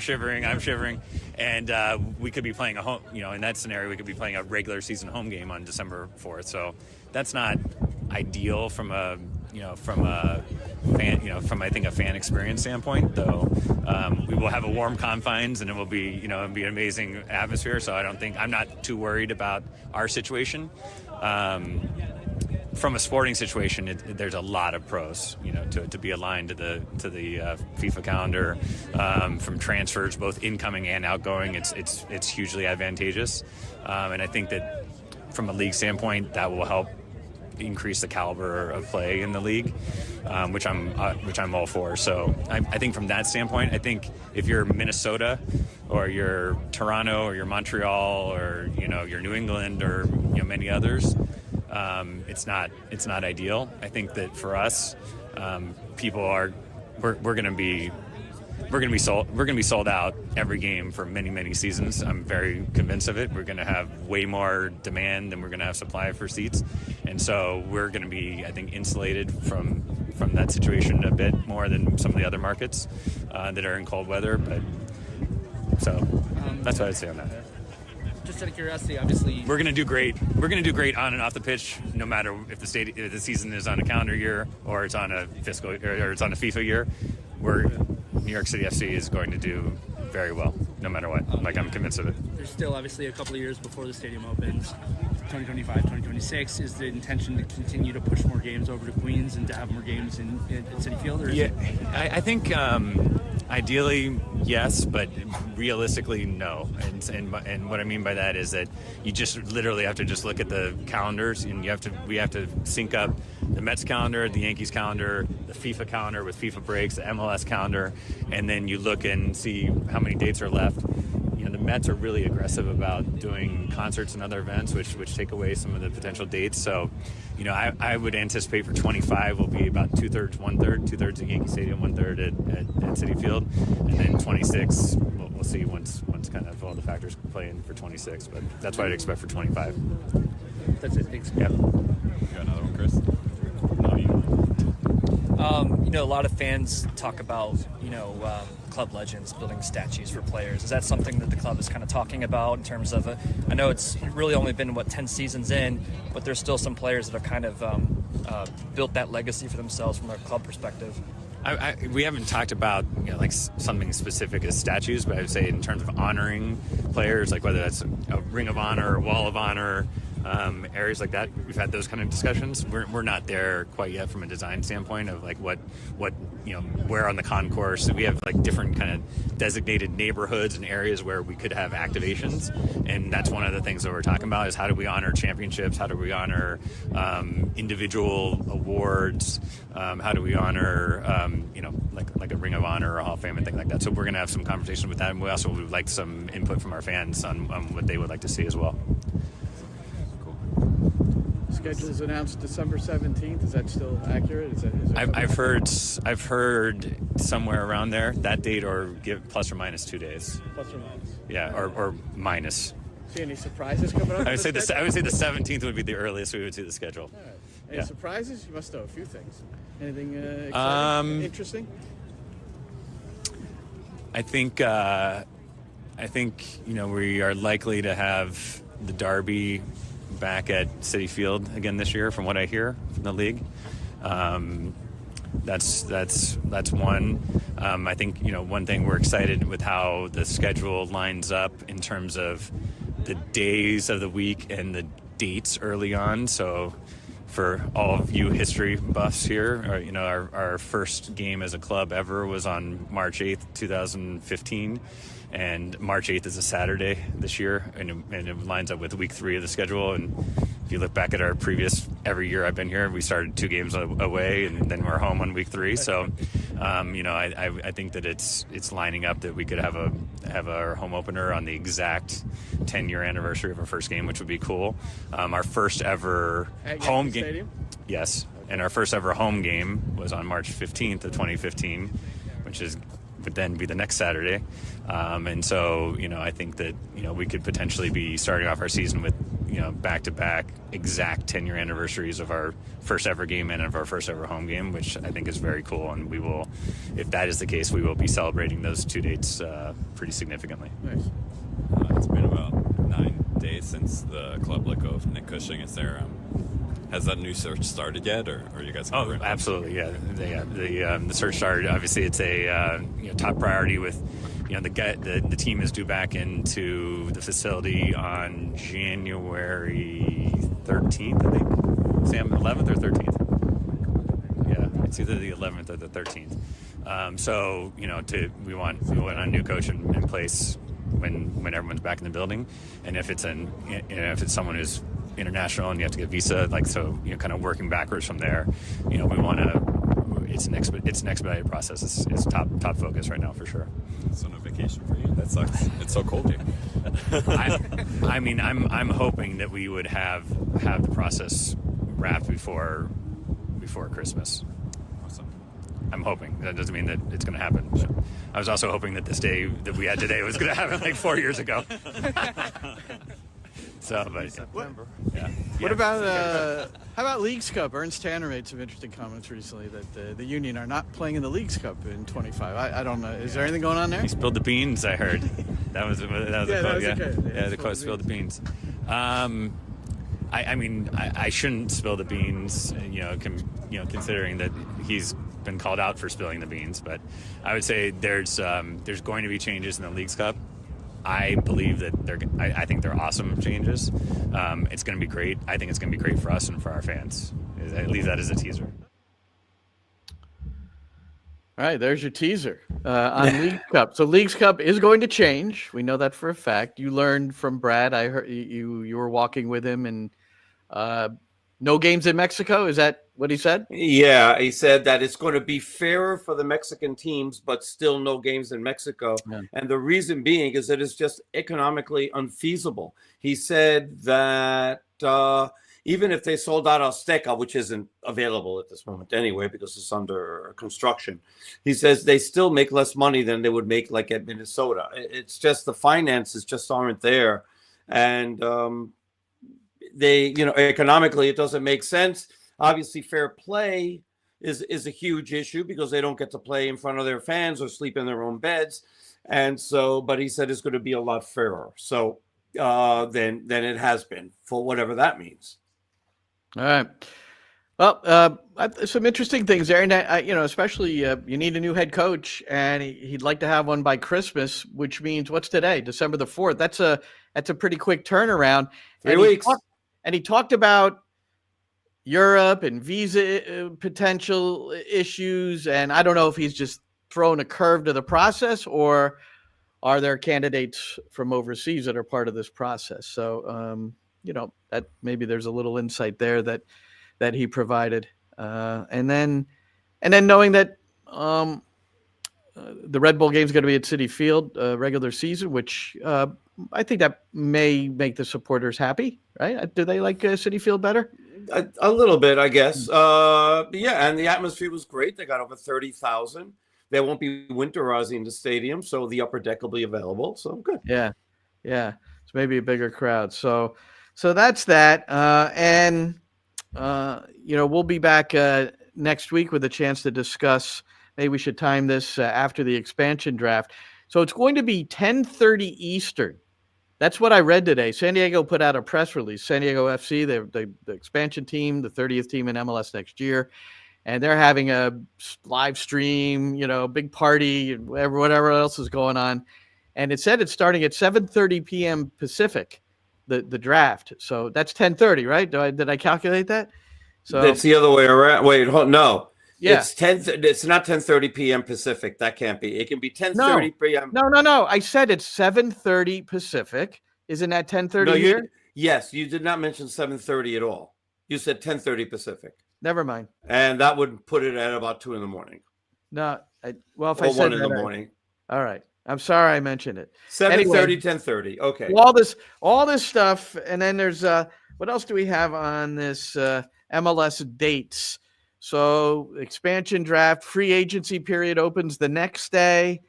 I'm shivering, and we could be playing a home. In that scenario, we could be playing a regular season home game on December 4th. So that's not ideal from a fan, from I think a fan experience standpoint. Though we will have a warm confines, and it will be it'll be an amazing atmosphere. So I'm not too worried about our situation. From a sporting situation, there's a lot of pros, to be aligned to the FIFA calendar. From transfers, both incoming and outgoing, it's hugely advantageous, and I think that from a league standpoint, that will help increase the caliber of play in the league, which I'm all for. So I think from that standpoint, I think if you're Minnesota or you're Toronto or you're Montreal or you're New England or many others, it's not ideal. I think that for us, we're going to be sold out every game for many seasons. I'm very convinced of it. We're going to have way more demand than we're going to have supply for seats, and so we're going to be, I think, insulated from that situation a bit more than some of the other markets that are in cold weather. But so that's what I'd say on that. Just out of curiosity, obviously we're going to do great. We're going to do great on and off the pitch, no matter if the season is on a calendar year or it's on a fiscal or it's on a FIFA year. New York City FC is going to do very well, no matter what. I'm convinced of it. There's still obviously a couple of years before the stadium opens. 2025, 2026, is the intention to continue to push more games over to Queens and to have more games in Citi Field? I think ideally yes, but realistically no. And what I mean by that is that you just literally have to just look at the calendars, and we have to sync up the Mets calendar, the Yankees calendar, the FIFA calendar with FIFA breaks, the MLS calendar, and then you look and see how many dates are left. The Mets are really aggressive about doing concerts and other events, which take away some of the potential dates. So, I would anticipate for 25 will be about 2/3, 1/3, 2/3 at Yankee Stadium, 1/3 at Citi Field, and then 26 we'll see once kind of all the factors play in for 26. But that's what I'd expect for 25. That's it. Thanks. Yeah. You got another one, Chris? No, you. A lot of fans talk about, club legends building statues for players. Is that something that the club is kind of talking about in terms of, I know it's really only been, 10 seasons in, but there's still some players that have kind of built that legacy for themselves from a club perspective. We haven't talked about something specific as statues, but I would say in terms of honoring players, like whether that's a Ring of Honor or Wall of Honor, areas like that, we've had those kind of discussions. We're not there quite yet from a design standpoint of what where on the concourse. We have different kind of designated neighborhoods and areas where we could have activations, and that's one of the things that we're talking about is how do we honor championships, how do we honor individual awards, how do we honor like a Ring of Honor or a Hall of Fame and things like that. So we're going to have some conversation with that, and we also would like some input from our fans on what they would like to see as well. Schedule is announced December 17th. Is that still accurate? I've heard somewhere around there that date, or give plus or minus 2 days. Plus or minus. Yeah, or minus. See any surprises coming up? I would say the 17th would be the earliest we would see the schedule. All right. Any surprises? You must know a few things. Anything exciting, interesting? I think we are likely to have the Derby back at Citi Field again this year, from what I hear from the league. That's one. I think one thing we're excited with how the schedule lines up in terms of the days of the week and the dates early on. So for all of you history buffs here, our first game as a club ever was on March 8th, 2015. And March 8th is a Saturday this year, and it lines up with week 3 of the schedule. And if you look back at our previous, every year I've been here, we started 2 games away, and then we're home on week 3. So, I think that it's lining up that we could have our home opener on the exact 10-year anniversary of our first game, which would be cool. Our first ever home game. Stadium? Yes, and our first ever home game was on March 15th of 2015, which would then be the next Saturday. And so, I think that, we could potentially be starting off our season with, back-to-back exact 10-year anniversaries of our first ever game and of our first ever home game, which I think is very cool. And we will, if that is the case, we will be celebrating those 2 dates pretty significantly. Nice. It's been about 9 days since the club let go of Nick Cushing. Has that new search started yet, or are you guys? Oh, absolutely, yeah. The search started. Obviously, it's a top priority with the team is due back into the facility on January 13th, I think. Sam, 11th or 13th? Yeah, it's either the 11th or the 13th. So we want a new coach in place when everyone's back in the building, and if it's someone who's international and you have to get a visa, kind of working backwards from there, we want to. It's an expedited process. It's top focus right now for sure. It's on a vacation for you. That sucks. It's so cold here. I'm hoping that we would have the process wrapped before Christmas. Awesome. I'm hoping. That doesn't mean that it's going to happen. I was also hoping that this day that we had today was going to happen 4 years ago. So, but September. Yeah. What about how about Leagues Cup? Ernst Tanner made some interesting comments recently that the Union are not playing in the Leagues Cup in 25. I don't know. Is there anything going on there? He spilled the beans, I heard. That was a quote. Okay. The quote, spilled the beans. I shouldn't spill the beans, considering that he's been called out for spilling the beans. But I would say there's going to be changes in the Leagues Cup. I believe that I think they're awesome changes. It's going to be great. I think it's going to be great for us and for our fans. I leave that as a teaser. All right, there's your teaser on Leagues Cup. So Leagues Cup is going to change. We know that for a fact. You learned from Brad. I heard you were walking with him, and no games in Mexico. Is that what he said? Yeah, he said that it's going to be fairer for the Mexican teams, but still no games in Mexico. Yeah. And the reason being is that it's just economically unfeasible. He said that even if they sold out Azteca, which isn't available at this moment anyway because it's under construction, he says they still make less money than they would make like at Minnesota. It's just the finances just aren't there. And economically, it doesn't make sense. Obviously, fair play is a huge issue because they don't get to play in front of their fans or sleep in their own beds. And so, but he said it's going to be a lot fairer. So than it has been, for whatever that means. All right. Well, some interesting things there, and especially you need a new head coach, and he'd like to have one by Christmas, which means what's today, December the 4th. That's a pretty quick turnaround. 3 weeks. And he talked about Europe and visa potential issues, and I don't know if he's just throwing a curve to the process, or are there candidates from overseas that are part of this process? So, that maybe there's a little insight there that he provided. And then knowing that the Red Bull game is going to be at Citi Field regular season, which I think that may make the supporters happy, right? Do they like Citi Field better? A little bit, I guess. Yeah, and the atmosphere was great. They got over 30,000. There won't be winterizing the stadium, so the upper deck will be available. So good. Yeah. It's maybe a bigger crowd. So that's that. And we'll be back next week with a chance to discuss. Maybe we should time this after the expansion draft. So it's going to be 10:30 Eastern. That's what I read today. San Diego put out a press release. San Diego FC, the expansion team, the 30th team in MLS next year, and they're having a live stream, big party, and whatever else is going on. And it said it's starting at 7:30 p.m. Pacific, the draft. So that's 10:30, right? Did I calculate that? So it's the other way around. Wait, no. Yeah. It's not 10:30 p.m. Pacific. That can't be. It can be 10:30 p.m. No. I said it's 7:30 Pacific. Isn't that 10:30 here? Yes, you did not mention 7:30 at all. You said 10:30 Pacific. Never mind. And that would put it at about 2 a.m. No, if or I said 1 a.m. All right. I'm sorry I mentioned it. 7:30, anyway, 10:30. Okay. All this stuff, and then there's what else do we have on this MLS dates? So expansion draft, free agency period opens the next day.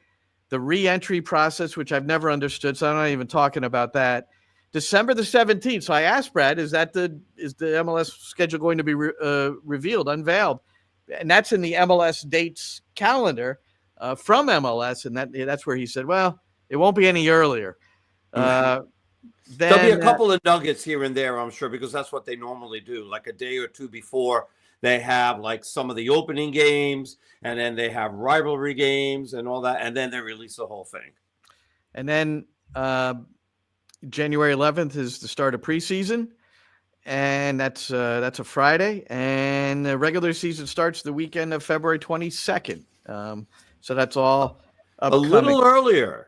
The re-entry process, which I've never understood, so I'm not even talking about that. December the 17th. So I asked Brad, is the MLS schedule going to be revealed, unveiled? And that's in the MLS dates calendar from MLS, and that's where he said, well, it won't be any earlier. There'll be a couple of nuggets here and there, I'm sure, because that's what they normally do. Like a day or two before, they have like some of the opening games, and then they have rivalry games and all that, and then they release the whole thing. And then January 11th is the start of preseason, and that's a Friday, and the regular season starts the weekend of February 22nd. So that's all upcoming. A little earlier.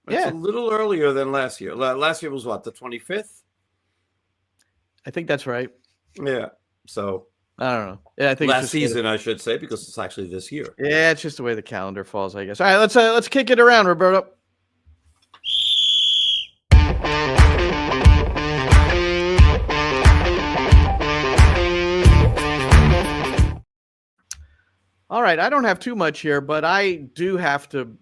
It's Yeah, a little earlier than last year. Last year was what, the 25th? I think that's right. Yeah. So I don't know. Yeah, I think last season, I should say, because it's actually this year. Yeah, it's just the way the calendar falls, I guess. All right, let's kick it around, Roberto. All right, I don't have too much here, but I do have to,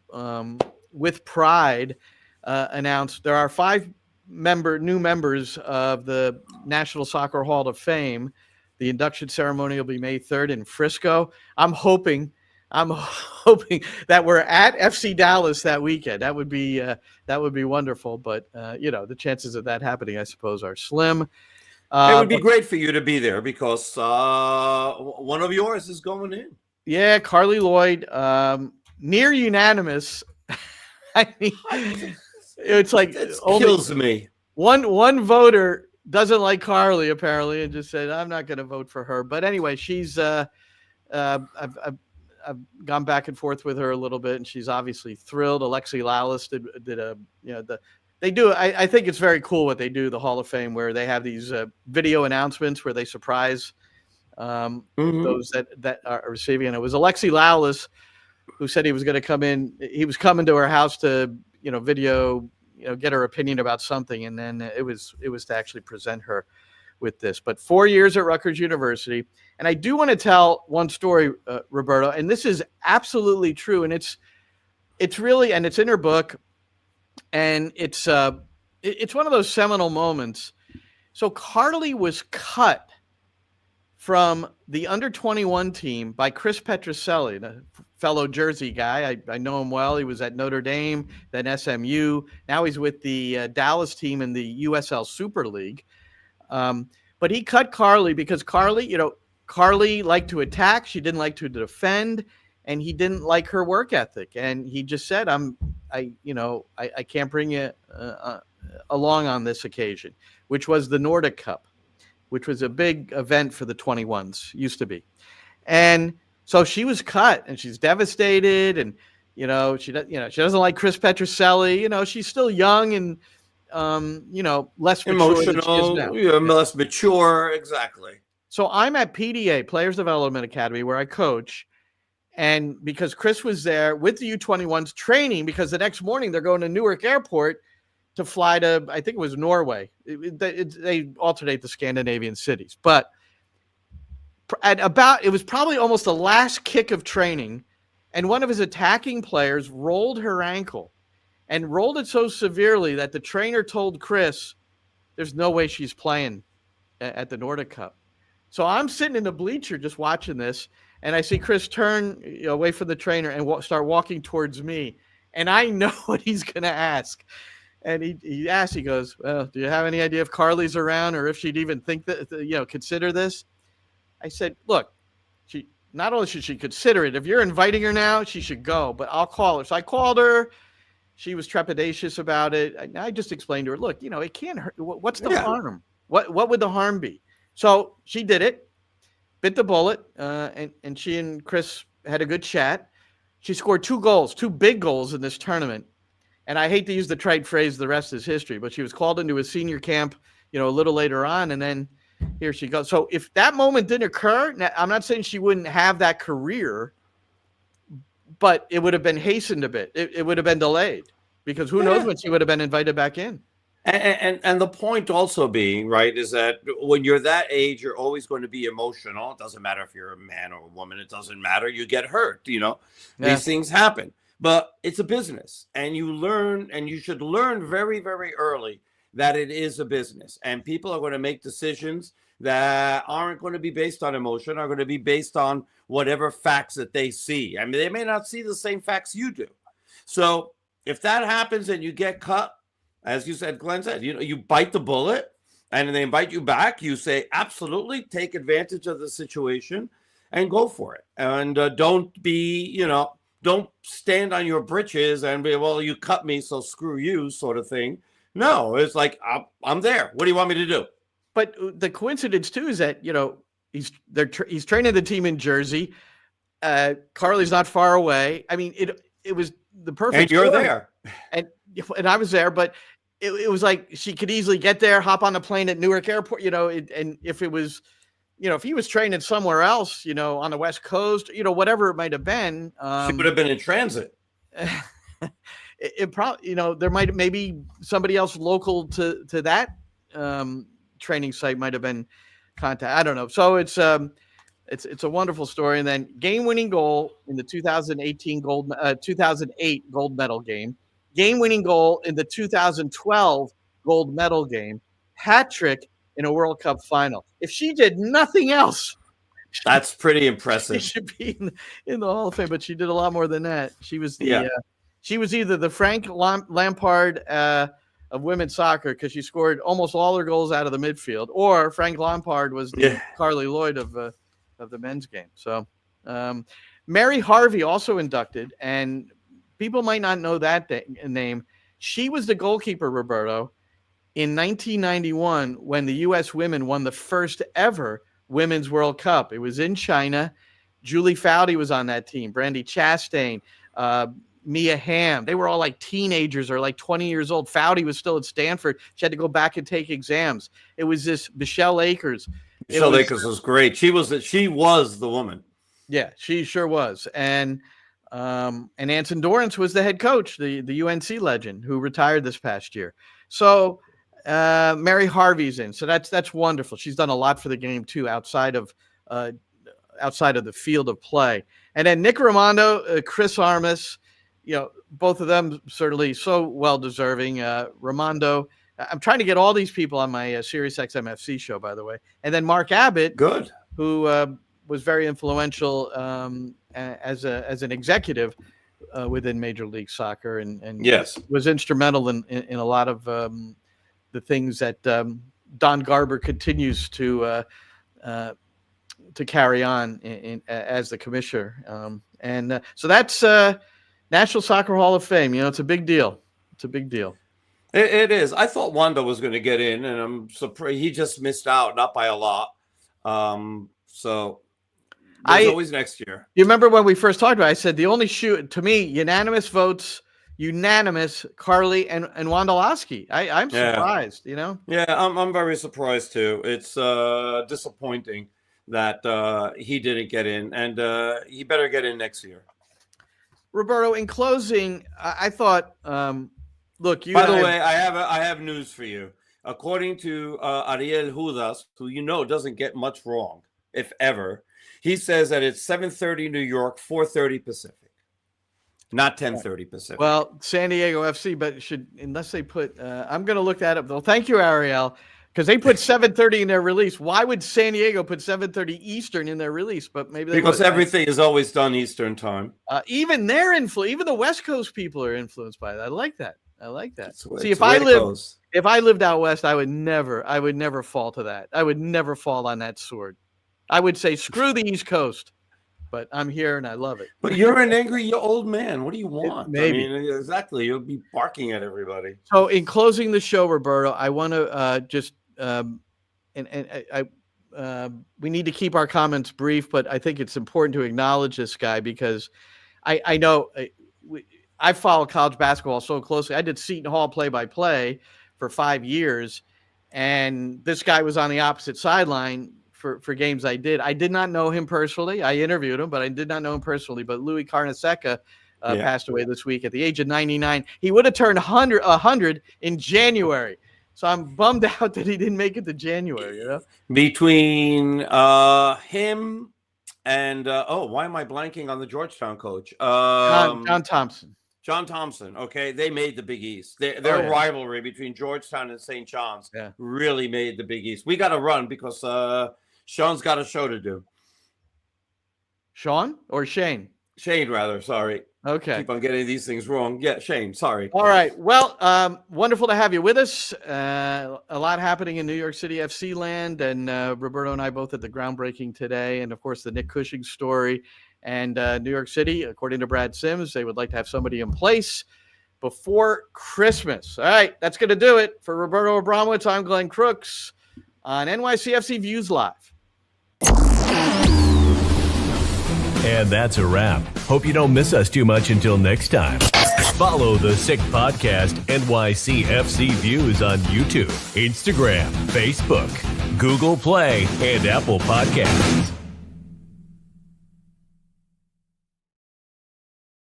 with pride, announce there are 5 new members of the National Soccer Hall of Fame. The induction ceremony will be May 3rd in Frisco. I'm hoping that we're at FC Dallas that weekend. That would be wonderful. But the chances of that happening, I suppose, are slim. It would be great for you to be there because one of yours is going in. Yeah, Carly Lloyd, near unanimous. I mean, it's like it kills me. One voter doesn't like Carly apparently, and just said, "I'm not going to vote for her." But anyway, she's I've gone back and forth with her a little bit, and she's obviously thrilled. Alexi Lalas did a they do. I think it's very cool what they do. The Hall of Fame, where they have these video announcements where they surprise those that are receiving. And it was Alexi Lalas who said he was going to come in. He was coming to her house to video. Get her opinion about something, and then it was to actually present her with this. But 4 years at Rutgers University, and I do want to tell one story, Roberto, and this is absolutely true, and it's really, and it's in her book, and it's one of those seminal moments. So Carly was cut from the under-21 team by Chris Petroselli, the fellow Jersey guy. I know him well. He was at Notre Dame, then SMU. Now he's with the Dallas team in the USL Super League. But he cut Carly because Carly liked to attack. She didn't like to defend, and he didn't like her work ethic. And he just said, I can't bring you along on this occasion, which was the Nordic Cup, which was a big event for the 21s, used to be. And so she was cut, and she's devastated, and she doesn't like Chris Petroselli. She's still young and less emotional, less mature, exactly. So I'm at PDA, Players Development Academy, where I coach, and because Chris was there with the U21s training, because the next morning they're going to Newark Airport to fly to, I think it was Norway. They alternate the Scandinavian cities. But it was probably almost the last kick of training, and one of his attacking players rolled her ankle and rolled it so severely that the trainer told Chris, there's no way she's playing at the Nordic Cup. So I'm sitting in the bleacher just watching this, and I see Chris turn away from the trainer and start walking towards me. And I know what he's going to ask. And he asked, he goes, well, do you have any idea if Carly's around or if she'd even think that, consider this? I said, look, not only should she consider it, if you're inviting her now, she should go, but I'll call her. So I called her. She was trepidatious about it. I just explained to her, look, it can't hurt. What's the harm? What would the harm be? So she did it, bit the bullet, and she and Chris had a good chat. She scored 2 goals, 2 big goals in this tournament. And I hate to use the trite phrase, the rest is history, but she was called into a senior camp, a little later on, and then here she goes. So if that moment didn't occur, now, I'm not saying she wouldn't have that career, but it would have been hastened a bit. It would have been delayed, because who knows when she would have been invited back in. And the point also being, right, is that when you're that age, you're always going to be emotional. It doesn't matter if you're a man or a woman. It doesn't matter. You get hurt, These things happen. But it's a business, and you learn, and you should learn very, very early that it is a business, and people are going to make decisions that aren't going to be based on emotion, are going to be based on whatever facts that they see. I mean, they may not see the same facts you do. So if that happens and you get cut, as you said, Glenn said, you bite the bullet and they invite you back, you say, absolutely, take advantage of the situation and go for it. And don't be, don't stand on your britches and be, well, you cut me, so screw you, sort of thing. No, it's like, I'm there. What do you want me to do? But the coincidence, too, is that, he's training the team in Jersey. Carly's not far away. I mean, it was the perfect. And you're there. And I was there, but it was like she could easily get there, hop on a plane at Newark Airport, and if it was, if he was training somewhere else, on the West Coast, whatever it might have been. She would have been in transit. It probably, there maybe somebody else local to that training site might have been contact. I don't know. So it's a wonderful story. And then game-winning goal in the 2008 gold medal game. Game-winning goal in the 2012 gold medal game. Hat trick in a World Cup final. If she did nothing else, that's pretty impressive. She should be in the Hall of Fame. But she did a lot more than that. She was she was either the Frank Lampard of women's soccer, because she scored almost all her goals out of the midfield, or Frank Lampard was the Carly Lloyd of the men's game. So Mary Harvey also inducted, and people might not know that name. She was the goalkeeper, Roberto, in 1991 when the U.S. women won the first ever Women's World Cup. It was in China. Julie Foudy was on that team. Brandy Chastain, Mia Hamm. They were all like teenagers or like 20 years old. Foudy was still at Stanford. She had to go back and take exams. It was this Michelle Akers. Michelle Akers was great. She was the woman. Yeah, she sure was. And Anson Dorrance was the head coach, the UNC legend who retired this past year. So Mary Harvey's in. So that's wonderful. She's done a lot for the game too, outside of the field of play. And then Nick Raimondo, Chris Armas, both of them certainly so well deserving. Raimondo, I'm trying to get all these people on my SiriusXM FC show, by the way. And then Mark Abbott. Good. who was very influential as an executive within Major League Soccer, and yes, was instrumental in a lot of the things that Don Garber continues to carry on as the commissioner. So that's National Soccer Hall of Fame. It's a big deal. It's a big deal. It is. I thought Wanda was going to get in, and I'm surprised he just missed out, not by a lot. So there's always next year. You remember when we first talked about it, I said the only to me, unanimous votes, Carly and Wondolowski. I'm surprised, Yeah, I'm very surprised too. It's disappointing that he didn't get in, and he better get in next year. Roberto, in closing, I thought, look, by the way, I have news for you. According to Ariel Judas, who doesn't get much wrong, if ever, he says that it's 7:30 New York, 4:30 Pacific, not 10:30 Pacific. Well, San Diego FC, but unless they put, I'm going to look that up though. Thank you, Ariel, because they put 7:30 in their release. Why would San Diego put 7:30 Eastern in their release? But maybe because everything is always done Eastern time. Even even the West Coast people are influenced by that. I like that. See, if I lived out west, I would never fall to that. I would never fall on that sword. I would say screw the East Coast, but I'm here and I love it. But you're an angry old man. What do you want? Maybe. I mean, exactly. You'll be barking at everybody. So in closing the show, Roberto, I want to we need to keep our comments brief, but I think it's important to acknowledge this guy because I know I follow college basketball so closely. I did Seton Hall play-by-play for 5 years, and this guy was on the opposite sideline for games I did. I did not know him personally. I interviewed him, but I did not know him personally. But Louis Carnesecca passed away this week at the age of 99. He would have turned 100 in January. So I'm bummed out that he didn't make it to January. Between him and why am I blanking on the Georgetown coach? John Thompson. John Thompson. Okay, they made the Big East. Their rivalry between Georgetown and St. John's really made the Big East. We got to run because Sean's got a show to do. Sean or Shane? Shane, rather. Sorry. Okay. Keep on getting these things wrong. Yeah, Shane. Sorry. All right. Well, wonderful to have you with us. A lot happening in New York City FC land, and Roberto and I both at the groundbreaking today, and of course the Nick Cushing story. And New York City, according to Brad Sims, they would like to have somebody in place before Christmas. All right, that's going to do it for Roberto Abramowitz. I'm Glenn Crooks on NYCFC Views Live. And that's a wrap. Hope you don't miss us too much until next time. Follow the Sick Podcast NYCFC Views on YouTube, Instagram, Facebook, Google Play, and Apple Podcasts.